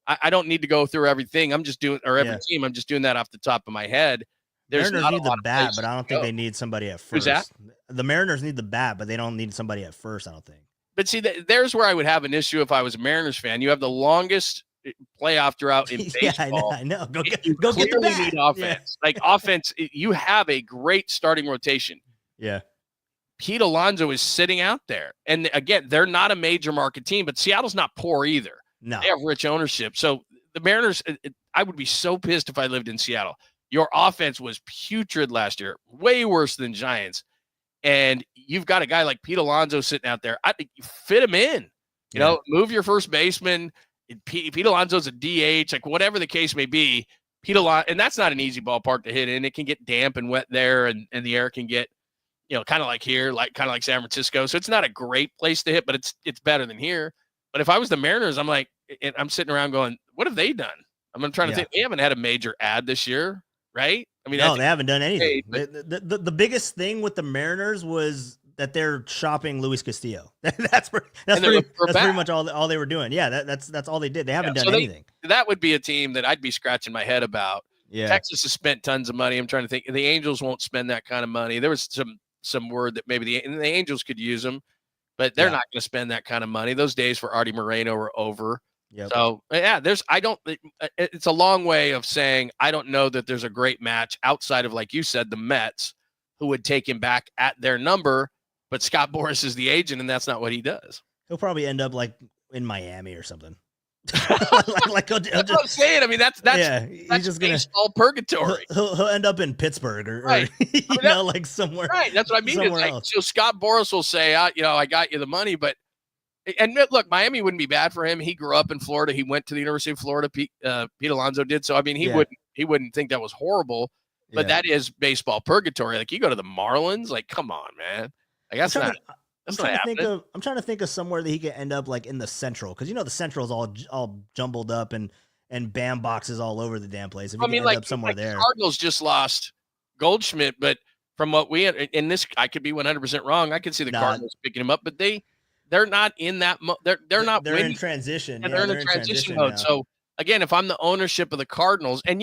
I don't need to go through everything. I'm just doing, or every team. I'm just doing that off the top of my head. There's Mariners not need a lot the of bat, places but I don't to think go. they need somebody at first. Who's that? The Mariners need the bat, but they don't need somebody at first, I don't think. But see, there's where I would have an issue if I was a Mariners fan. You have the longest playoff drought in baseball. I know. Go get You the bat. need offense. Like offense, you have a great starting rotation. Yeah. Pete Alonso is sitting out there. And again, they're not a major market team, but Seattle's not poor either. No. They have rich ownership. So the Mariners, I would be so pissed if I lived in Seattle. Your offense was putrid last year, way worse than Giants. And you've got a guy like Pete Alonso sitting out there. I think you fit him in. Move your first baseman. Pete Alonso's a DH, like whatever the case may be. Pete Alonso, and that's not an easy ballpark to hit in. It can get damp and wet there, and the air can get, kind of like here, kind of like San Francisco. So it's not a great place to hit, but it's better than here. But if I was the Mariners, I'm like, I'm sitting around going, what have they done? I'm trying to think. They haven't had a major ad this year, right? I mean, no, they haven't done anything. But The biggest thing with the Mariners was that they're shopping Luis Castillo. that's pretty much all they were doing. Yeah, that's all they did. They haven't done anything. That would be a team that I'd be scratching my head about. Yeah. Texas has spent tons of money. I'm trying to think. The Angels won't spend that kind of money. There was some word that maybe the Angels could use them, but they're not going to spend that kind of money. Those days for Artie Moreno are over. Yep. So it's a long way of saying, I don't know that there's a great match outside of, like you said, the Mets, who would take him back at their number, but Scott Boras is the agent, and that's not what he does. He'll probably end up like in Miami or something. That's what I'm saying. I mean, that's he's just baseball purgatory. He'll end up in Pittsburgh or right. like somewhere. Right. That's what I mean. It's like, so Scott Boras will say, I got you the money, but. And look, Miami wouldn't be bad for him. He grew up in Florida. He went to the University of Florida. Pete Alonso did. So, I mean, he wouldn't think that was horrible, but that is baseball purgatory. Like, you go to the Marlins, like, come on, man. Like, that's not happening. I'm trying to think of somewhere that he could end up like in the Central. Cause the Central is all jumbled up and BAM boxes all over the damn place. If he end up somewhere there. Cardinals just lost Goldschmidt, but from what I could be 100% wrong. I could see the Cardinals picking him up, but they're not in that. They're not. They're in transition. And they're in a transition mode. Now. So again, if I'm the ownership of the Cardinals, and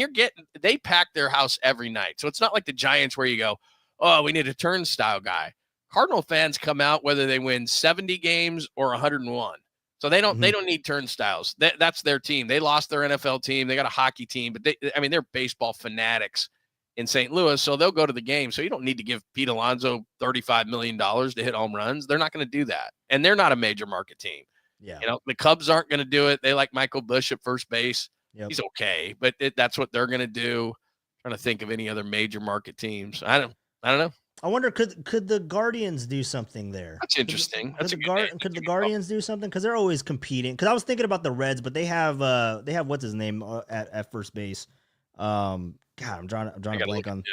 they pack their house every night. So it's not like the Giants where you go, oh, we need a turnstile guy. Cardinal fans come out whether they win 70 games or 101. So they don't need turnstiles. That's their team. They lost their NFL team. They got a hockey team, but they're baseball fanatics in St. Louis, so they'll go to the game. So you don't need to give Pete Alonso $35 million to hit home runs. They're not going to do that. And they're not a major market team. Yeah. The Cubs aren't going to do it. They like Michael Busch at first base. Yep. He's okay, but that's what they're going to do. I'm trying to think of any other major market teams. I don't know. I wonder, could the Guardians do something there? That's interesting. Could the Guardians do something? Because they're always competing. Because I was thinking about the Reds, but they have what's his name at first base. God, I'm drawing a blank on.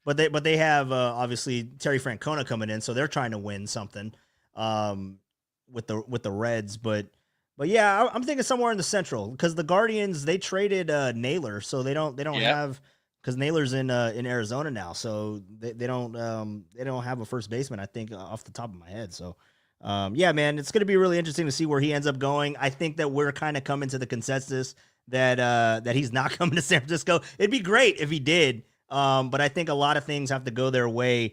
But they have obviously Terry Francona coming in, so they're trying to win something with the Reds. But yeah, I'm thinking somewhere in the Central because the Guardians they traded Naylor, so they don't have because Naylor's in Arizona now, so they don't have a first baseman. I think off the top of my head. So yeah, man, it's gonna be really interesting to see where he ends up going. I think that we're kind of coming to the consensus that he's not coming to San Francisco. It'd be great if he did, but I think a lot of things have to go their way.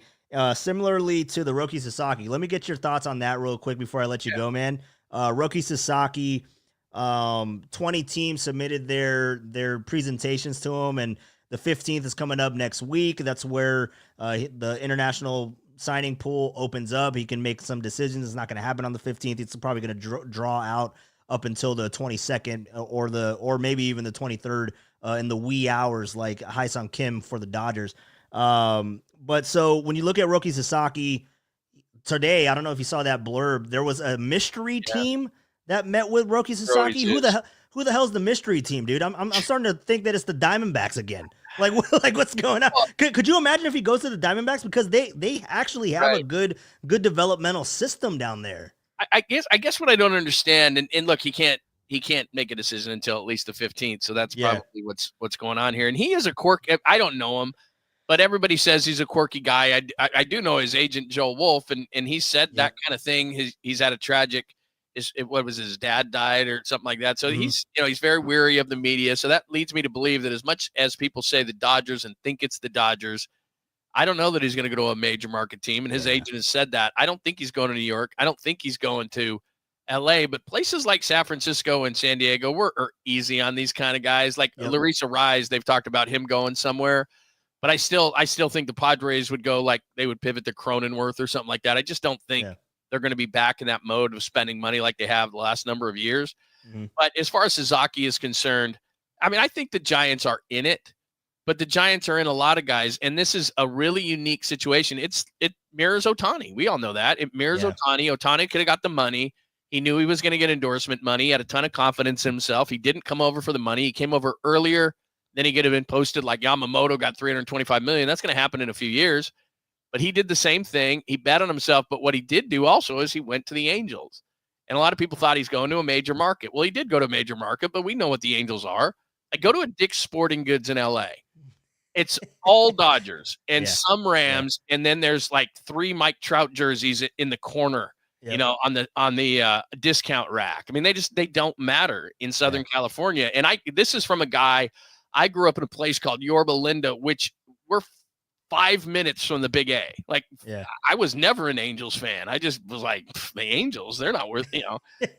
Similarly to the Roki Sasaki. Let me get your thoughts on that real quick before I let you go, man. Roki Sasaki, 20 teams submitted their presentations to him, and the 15th is coming up next week. That's where the international signing pool opens up. He can make some decisions. It's not going to happen on the 15th. It's probably going to draw out up until the 22nd or maybe even the 23rd in the wee hours, like Haesung Kim for the Dodgers. But so when you look at Roki Sasaki today, I don't know if you saw that blurb. There was a mystery team that met with Roki Sasaki. Who the hell's the mystery team, dude? I'm starting to think that it's the Diamondbacks again. Like what's going on? Could you imagine if he goes to the Diamondbacks, because they actually have a good developmental system down there. I guess what I don't understand, and look, he can't make a decision until at least the 15th. So that's probably what's going on here. And he is a quirky. I don't know him, but everybody says he's a quirky guy. I do know his agent, Joe Wolf, and he said that kind of thing. He's had a tragic. What was his dad died or something like that. So he's very weary of the media. So that leads me to believe that as much as people say the Dodgers and think it's the Dodgers, I don't know that he's going to go to a major market team. And his agent has said that. I don't think he's going to New York. I don't think he's going to LA, but places like San Francisco and San Diego are easy on these kind of guys. Like Larissa Rise, they've talked about him going somewhere, but I still think the Padres would go, like they would pivot to Cronenworth or something like that. I just don't think they're going to be back in that mode of spending money like they have the last number of years. But as far as Sasaki is concerned, I mean, I think the Giants are in it, but the Giants are in a lot of guys, and this is a really unique situation. It mirrors Ohtani. We all know that. It mirrors Ohtani. Ohtani could have got the money. He knew he was going to get endorsement money. He had a ton of confidence in himself. He didn't come over for the money. He came over earlier than he could have been posted, like Yamamoto got $325 million. That's going to happen in a few years. But he did the same thing. He bet on himself. But what he did do also is he went to the Angels. And a lot of people thought he's going to a major market. Well, he did go to a major market, but we know what the Angels are. I go to a Dick's Sporting Goods in LA. It's all Dodgers and some Rams. And then there's like 3 Mike Trout jerseys in the corner, on the discount rack. I mean, they don't matter in Southern California. And this is from a guy, I grew up in a place called Yorba Linda, which we're 5 minutes from the Big A. Like, I was never an Angels fan. I just was like, the Angels, they're not worth,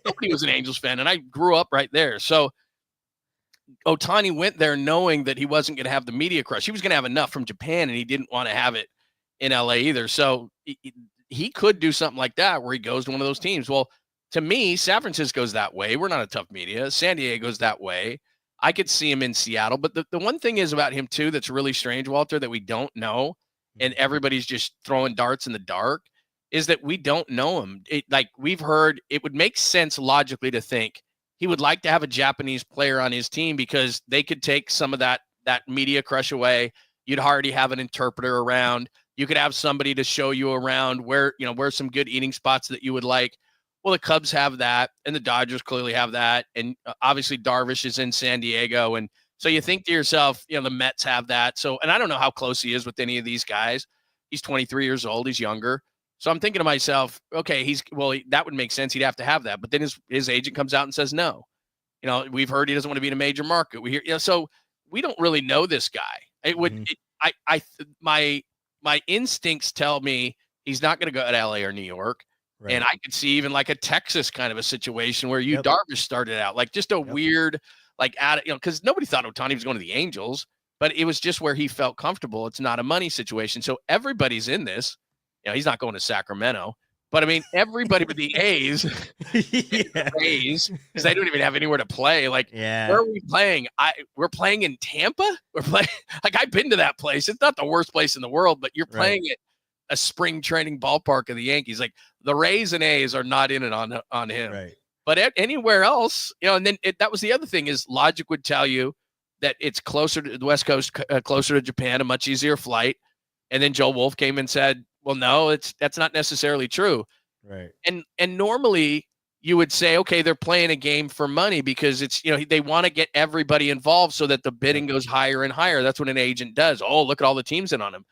nobody was an Angels fan. And I grew up right there. So Ohtani went there knowing that he wasn't going to have the media crush. He was going to have enough from Japan, and he didn't want to have it in LA either. So he could do something like that where he goes to one of those teams. Well, to me, San Francisco's that way. We're not a tough media. San Diego's that way. I could see him in Seattle. But the one thing is about him, too, that's really strange, Walter, that we don't know, and everybody's just throwing darts in the dark, is that we don't know him. We've heard, it would make sense logically to think he would like to have a Japanese player on his team because they could take some of that media crush away. You'd already have an interpreter around. You could have somebody to show you around where some good eating spots that you would like. Well, the Cubs have that, and the Dodgers clearly have that, and obviously Darvish is in San Diego, and so you think to yourself, the Mets have that. So, and I don't know how close he is with any of these guys. He's 23 years old. He's younger. So I'm thinking to myself, okay, that would make sense. He'd have to have that. But then his agent comes out and says no. We've heard he doesn't want to be in a major market. We hear, so we don't really know this guy. It would, my instincts tell me he's not going to go to LA or New York. Right. And I could see even like a Texas kind of a situation where Darvish started out like just a weird, because nobody thought Ohtani was going to the Angels, but it was just where he felt comfortable. It's not a money situation. So everybody's in this. He's not going to Sacramento, but I mean, everybody but the A's, because they don't even have anywhere to play. Where are we playing? We're playing in Tampa. We're playing, I've been to that place. It's not the worst place in the world, but you're playing at a spring training ballpark of the Yankees. Like the Rays and A's are not in it on him. Right. But anywhere else, and then that was the other thing is logic would tell you that it's closer to the West Coast, closer to Japan, a much easier flight. And then Joe Wolf came and said, well, no, that's not necessarily true. Right. And normally you would say, okay, they're playing a game for money because it's, they want to get everybody involved so that the bidding goes higher and higher. That's what an agent does. Oh, look at all the teams in on him.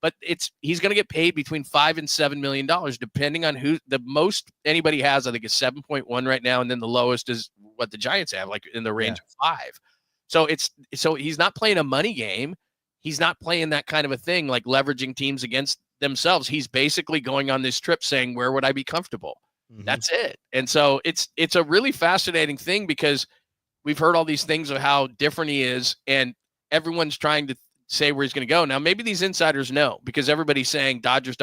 But he's going to get paid between $5 and $7 million, depending on who the most anybody has. I think it's 7.1 right now. And then the lowest is what the Giants have, like in the range of 5. So he's not playing a money game. He's not playing that kind of a thing, like leveraging teams against themselves. He's basically going on this trip saying, where would I be comfortable? That's it. And so it's a really fascinating thing because we've heard all these things of how different he is, and everyone's trying to say where he's going to go. Now, maybe these insiders know because everybody's saying Dodgers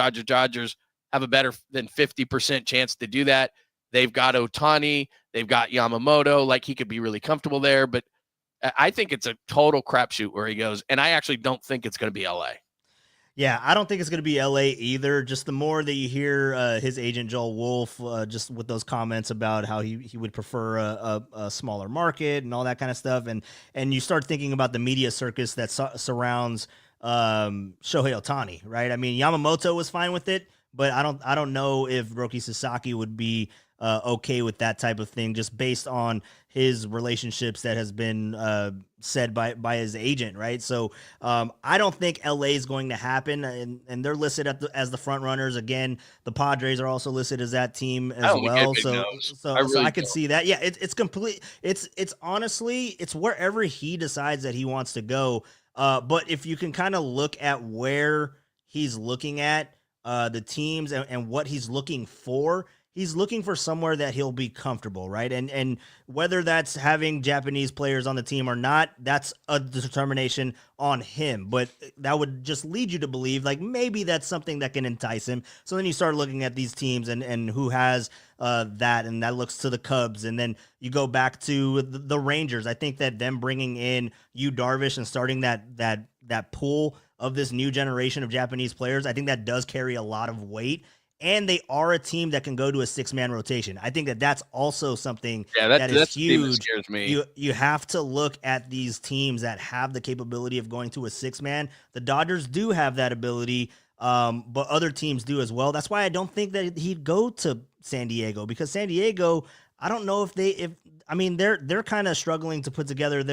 have a better than 50% chance to do that. They've got Ohtani, they've got Yamamoto, like he could be really comfortable there. But I think it's a total crapshoot where he goes, and I actually don't think it's going to be LA. Yeah, I don't think it's going to be LA either. Just the more that you hear his agent, Joel Wolf, just with those comments about how he would prefer a smaller market and all that kind of stuff. And you start thinking about the media circus that surrounds Shohei Ohtani, right? I mean, Yamamoto was fine with it, but I don't know if Roki Sasaki would be okay with that type of thing, just based on his relationships that has been said by his agent, right? So I don't think LA is going to happen, and they're listed as the front runners. Again, the Padres are also listed as that team as well. So I could see that. Yeah, it's complete. It's honestly, it's wherever he decides that he wants to go. But if you can kind of look at where he's looking at the teams and what he's looking for. He's looking for somewhere that he'll be comfortable, right? And whether that's having Japanese players on the team or not, that's a determination on him. But that would just lead you to believe, like, maybe that's something that can entice him. So then you start looking at these teams and who has that, and that looks to the Cubs. And then you go back to the Rangers. I think that them bringing in Yu Darvish and starting that pool of this new generation of Japanese players, I think that does carry a lot of weight. And they are a team that can go to a 6-man rotation. I think that that's also something that is huge. That scares me. You have to look at these teams that have the capability of going to a 6-man. The Dodgers do have that ability, but other teams do as well. That's why I don't think that he'd go to San Diego, because San Diego, I don't know if they're kind of struggling to put together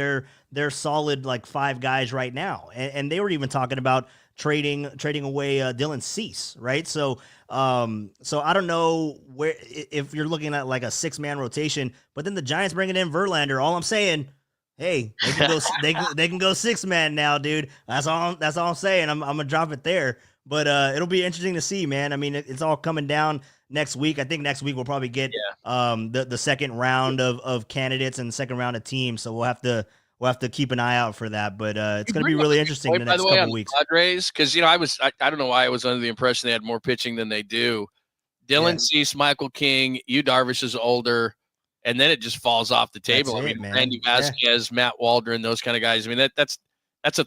their solid like 5 guys right now, and they were even talking about trading away Dylan Cease, right? So I don't know where, if you're looking at like a 6-man rotation, but then the Giants bringing in Verlander. All I'm saying, hey, they can go they can go 6-man now, dude. That's all I'm saying. I'm gonna drop it there, but it'll be interesting to see, man. I mean, it's all coming down next week. I think next week we'll probably get the second round of candidates and the second round of teams. So we'll have to keep an eye out for that, but it's going to be really interesting the next couple weeks. Padres, because I don't know why I was under the impression they had more pitching than they do. Dylan Cease, Michael King, Yu Darvish is older, and then it just falls off the table. Randy Vasquez, Matt Waldron, those kind of guys. I mean, that's a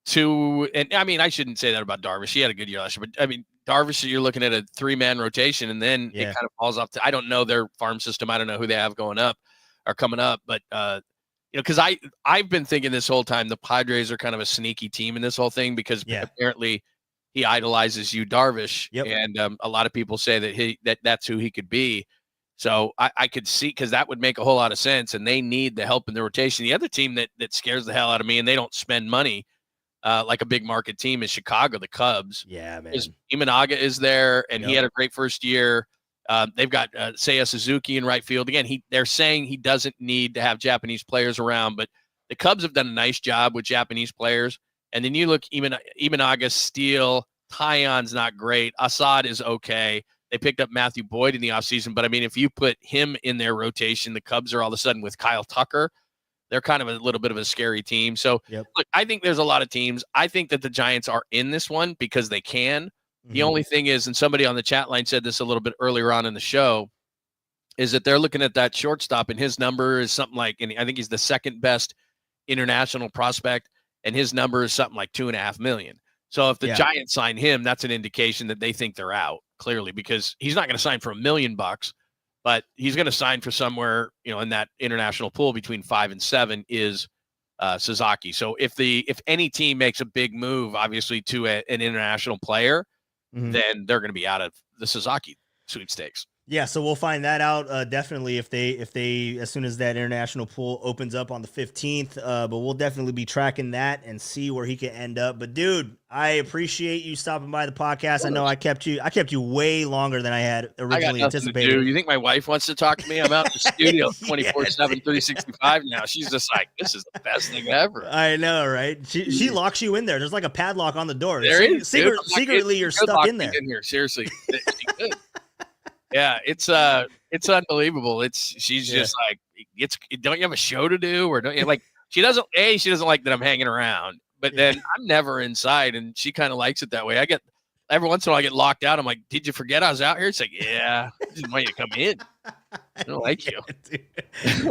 2, and I mean, I shouldn't say that about Darvish. He had a good year last year, but I mean, Darvish, you're looking at a 3-man rotation, and then it kind of falls off. I don't know their farm system. I don't know who they have going up or coming up, but because I've been thinking this whole time the Padres are kind of a sneaky team in this whole thing, because apparently he idolizes Yu Darvish, and a lot of people say that that's who he could be. So I could see, because that would make a whole lot of sense, and they need the help in the rotation. The other team that scares the hell out of me, and they don't spend money like a big market team, is Chicago, the Cubs. Yeah, man. Imanaga is there, and he had a great first year. They've got Seiya Suzuki in right field. Again, they're saying he doesn't need to have Japanese players around, but the Cubs have done a nice job with Japanese players. And then you look, Imanaga, Steele, Taillon's not great. Assad is okay. They picked up Matthew Boyd in the offseason, but I mean, if you put him in their rotation, the Cubs are all of a sudden with Kyle Tucker. They're kind of a little bit of a scary team. So look, I think there's a lot of teams. I think that the Giants are in this one because they can. The only thing is, and somebody on the chat line said this a little bit earlier on in the show, is that they're looking at that shortstop, and his number is something like, and I think he's the second best international prospect, and his number is something like $2.5 million. So if the Giants sign him, that's an indication that they think they're out, clearly, because he's not going to sign for $1 million, but he's going to sign for somewhere, in that international pool between 5 and 7 is Sasaki. So if any team makes a big move, obviously to an international player, then they're going to be out of the Sasaki sweepstakes. Yeah, so we'll find that out definitely if they as soon as that international pool opens up on the 15th. But we'll definitely be tracking that and see where he can end up. But dude, I appreciate you stopping by the podcast. I know I kept you way longer than I had originally anticipated. You think my wife wants to talk to me? I'm out in the studio 24/7, 365 now. She's just like, this is the best thing ever. I know, right? She locks you in there. There's like a padlock on the door. There is. Secretly, you're stuck in there. In here, seriously. Yeah, it's unbelievable. She's just like, don't you have a show to do, or don't you like? She doesn't like that I'm hanging around, but then I'm never inside, and she kind of likes it that way. I get every once in a while I get locked out. I'm like, did you forget I was out here? It's like, yeah, I just want you to come in. I don't like you.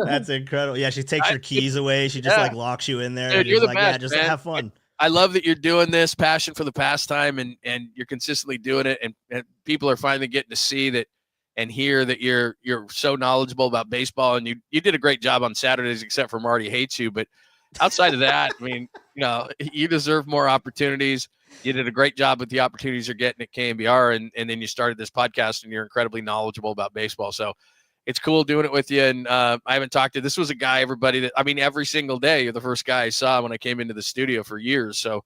That's incredible. Yeah, she takes your keys away. She just like locks you in there. Dude, and you're the like, best, yeah, just man. have fun. I love that you're doing this, passion for the pastime, and you're consistently doing it, and people are finally getting to see that and hear that you're so knowledgeable about baseball, and you did a great job on Saturdays, except for Marty hates you. But outside of that, I mean, you deserve more opportunities. You did a great job with the opportunities you're getting at KMBR, and then you started this podcast, and you're incredibly knowledgeable about baseball. So it's cool doing it with you. And I haven't talked to, this was a guy, everybody that, I mean, every single day, you're the first guy I saw when I came into the studio for years. So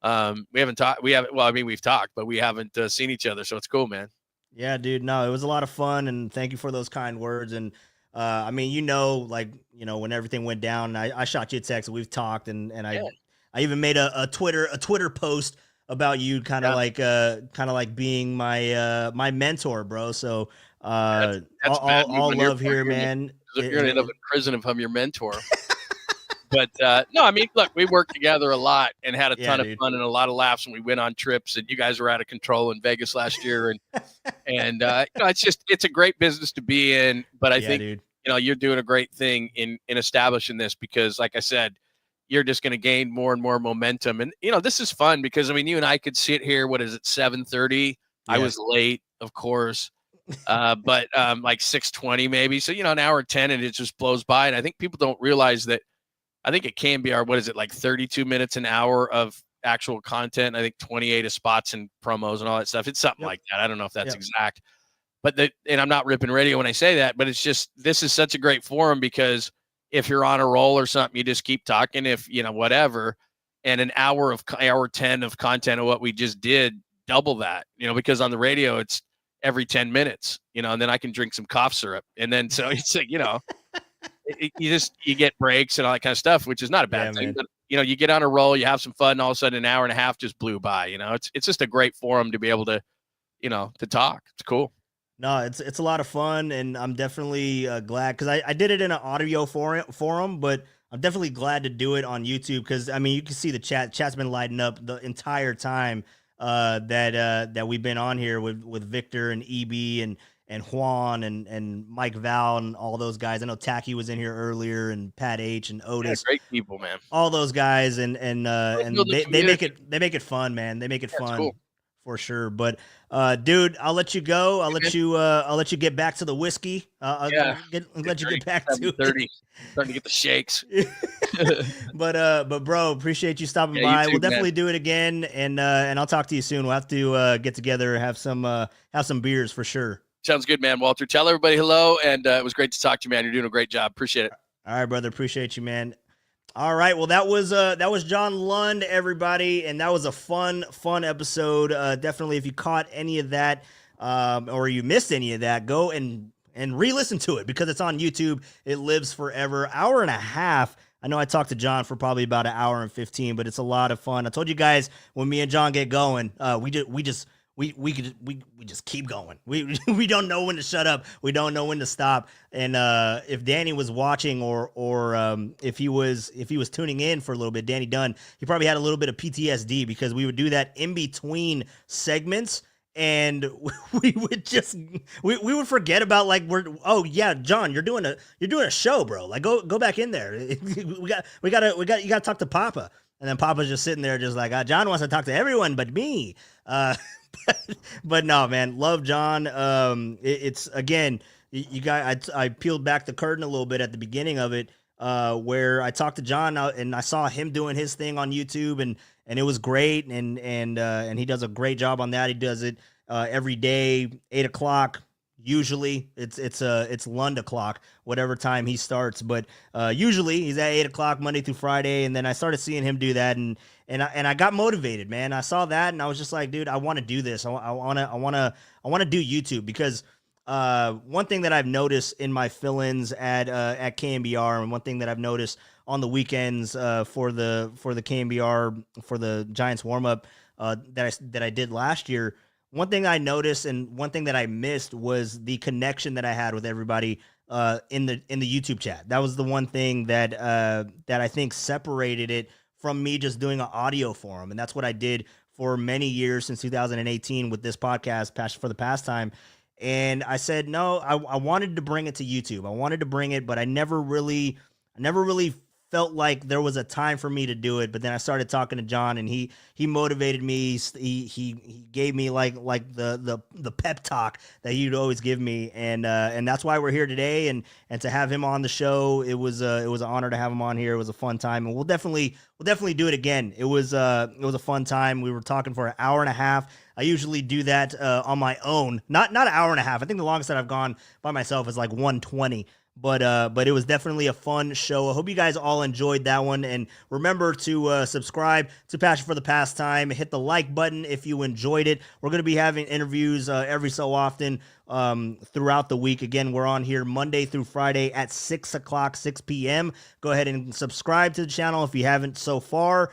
we haven't talked, we've talked, but we haven't seen each other. So it's cool, man. Yeah, dude. No, it was a lot of fun. And thank you for those kind words. And I mean, when everything went down, I shot you a text, we've talked, and I even made a Twitter post about you kind of like being my mentor, bro. So that's all love here, man. You're going to end up in prison if I'm your mentor. But no, I mean, look, we worked together a lot and had a ton of fun and a lot of laughs when we went on trips, and you guys were out of control in Vegas last year. And it's a great business to be in, but I think, you're doing a great thing in establishing this, because like I said, you're just going to gain more and more momentum. And, this is fun because, I mean, you and I could sit here, 7:30? I was late, of course. But like 6:20 maybe. So, an hour 10, and it just blows by. And I think people don't realize that. I think it can be like 32 minutes an hour of actual content. I think 28 of spots and promos and all that stuff. It's something like that. I don't know if that's exact, but and I'm not ripping radio when I say that, but it's just, this is such a great forum, because if you're on a roll or something, you just keep talking, if whatever, and an hour 10 of content of what we just did, double that, because on the radio, it's every 10 minutes, and then I can drink some cough syrup. And then, so it's like, you get breaks and all that kind of stuff, which is not a bad thing, man. But you get on a roll, you have some fun, and all of a sudden an hour and a half just blew by. It's just a great forum to be able to, to talk. It's cool. No, it's a lot of fun, and I'm definitely glad, because I did it in an audio forum, but I'm definitely glad to do it on YouTube, because I mean, you can see the chat's been lighting up the entire time that we've been on here with Victor and EB and Juan and Mike Val and all those guys. I know Tacky was in here earlier, and Pat H and Otis. Yeah, great people, man. All those guys, and they make it fun, man. They make it fun. Cool. For sure. But dude, I'll let you go. I'll let you get back to the whiskey. I'll let you get back to 30. Starting to get the shakes. but bro, appreciate you stopping by. We'll definitely do it again, and I'll talk to you soon. We'll have to get together, have some beers for sure. Sounds good, man. Walter, tell everybody hello, and it was great to talk to you, man. You're doing a great job. Appreciate it. All right, brother. Appreciate you, man. All right. Well, that was John Lund, everybody, and that was a fun episode. Definitely, if you caught any of that, or you missed any of that, go and re-listen to it, because it's on YouTube. It lives forever. Hour and a half. I know I talked to John for probably about an hour and 15, but it's a lot of fun. I told you guys, when me and John get going, we just keep going. We don't know when to shut up. We don't know when to stop. And if Danny was watching, or if he was tuning in for a little bit, Danny Dunn, he probably had a little bit of PTSD, because we would do that in between segments, and we would forget about, like, John, you're doing a show, bro. Like, go back in there. you gotta talk to Papa. And then Papa's just sitting there, just like, John wants to talk to everyone but me. But no, man, love John. It's again, you guys, I peeled back the curtain a little bit at the beginning of it, where I talked to John, and I saw him doing his thing on YouTube, and it was great, and he does a great job on that. He does it every day, 8:00. Usually it's Lund o'clock, whatever time he starts, but usually he's at 8:00 Monday through Friday. And then I started seeing him do that, and I got motivated, man. I saw that, and I was just like, dude, I want to do this. I want to do YouTube, because one thing that I've noticed in my fill-ins at KMBR, and one thing that I've noticed on the weekends for the KMBR, for the Giants warm-up that I did last year, one thing I noticed and one thing that I missed was the connection that I had with everybody in the YouTube chat. That was the one thing that I think separated it from me just doing an audio forum, and that's what I did for many years since 2018 with this podcast, Passion for the Pastime. And I said, no, I wanted to bring it to YouTube. I wanted to bring it, but I never really felt like there was a time for me to do it. But then I started talking to John, and he motivated me. He gave me like the pep talk that he'd always give me, and that's why we're here today. And to have him on the show, it was an honor to have him on here. It was a fun time, and we'll definitely do it again. It was a fun time. We were talking for an hour and a half. I usually do that on my own, not an hour and a half. I think the longest that I've gone by myself is like 120. But it was definitely a fun show. I hope you guys all enjoyed that one. And remember to subscribe to Passion for the Pastime. Hit the like button if you enjoyed it. We're going to be having interviews every so often throughout the week. Again, we're on here Monday through Friday at 6 o'clock, 6 p.m. Go ahead and subscribe to the channel if you haven't so far.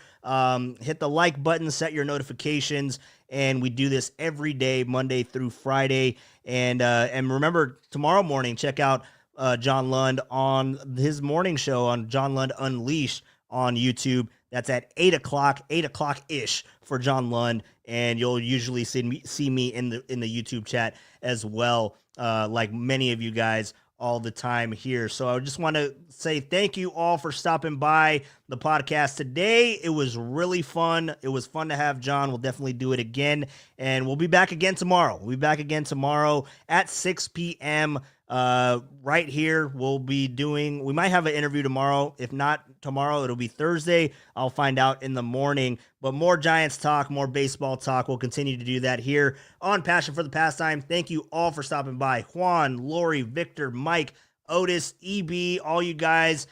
Hit the like button, set your notifications. And we do this every day, Monday through Friday. And remember, tomorrow morning, check out John Lund on his morning show on John Lund Unleashed on YouTube. That's at 8 o'clock-ish for John Lund. And you'll usually see me in the YouTube chat as well, like many of you guys all the time here. So I just want to say thank you all for stopping by the podcast today. It was really fun. It was fun to have John. We'll definitely do it again. And we'll be back again tomorrow. We'll be back again tomorrow at 6 p.m. Right here. We might have an interview tomorrow. If not tomorrow, it'll be Thursday. I'll find out in the morning. But more Giants talk, more baseball talk. We'll continue to do that here on Passion for the Pastime. Thank you all for stopping by. Juan, Lori, Victor, Mike, Otis, EB, all you guys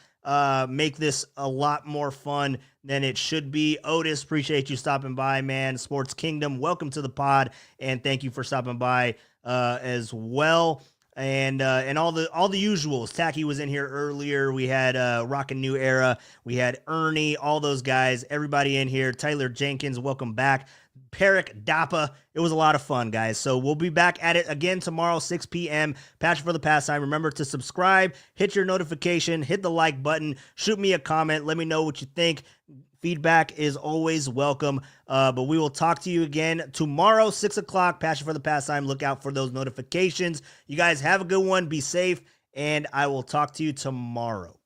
make this a lot more fun than it should be. Otis, appreciate you stopping by, man. Sports Kingdom, welcome to the pod, and thank you for stopping by as well. And all the usuals. Tacky was in here earlier. We had Rockin' New Era. We had Ernie, all those guys, everybody in here. Tyler Jenkins, welcome back. Perrick Dappa. It was a lot of fun, guys. So we'll be back at it again tomorrow, 6 p.m. Passion for the Pastime. Remember to subscribe, hit your notification, hit the like button, shoot me a comment. Let me know what you think. Feedback is always welcome. But we will talk to you again tomorrow, 6 o'clock, Passion for the Pastime. Look out for those notifications. You guys have a good one. Be safe. And I will talk to you tomorrow.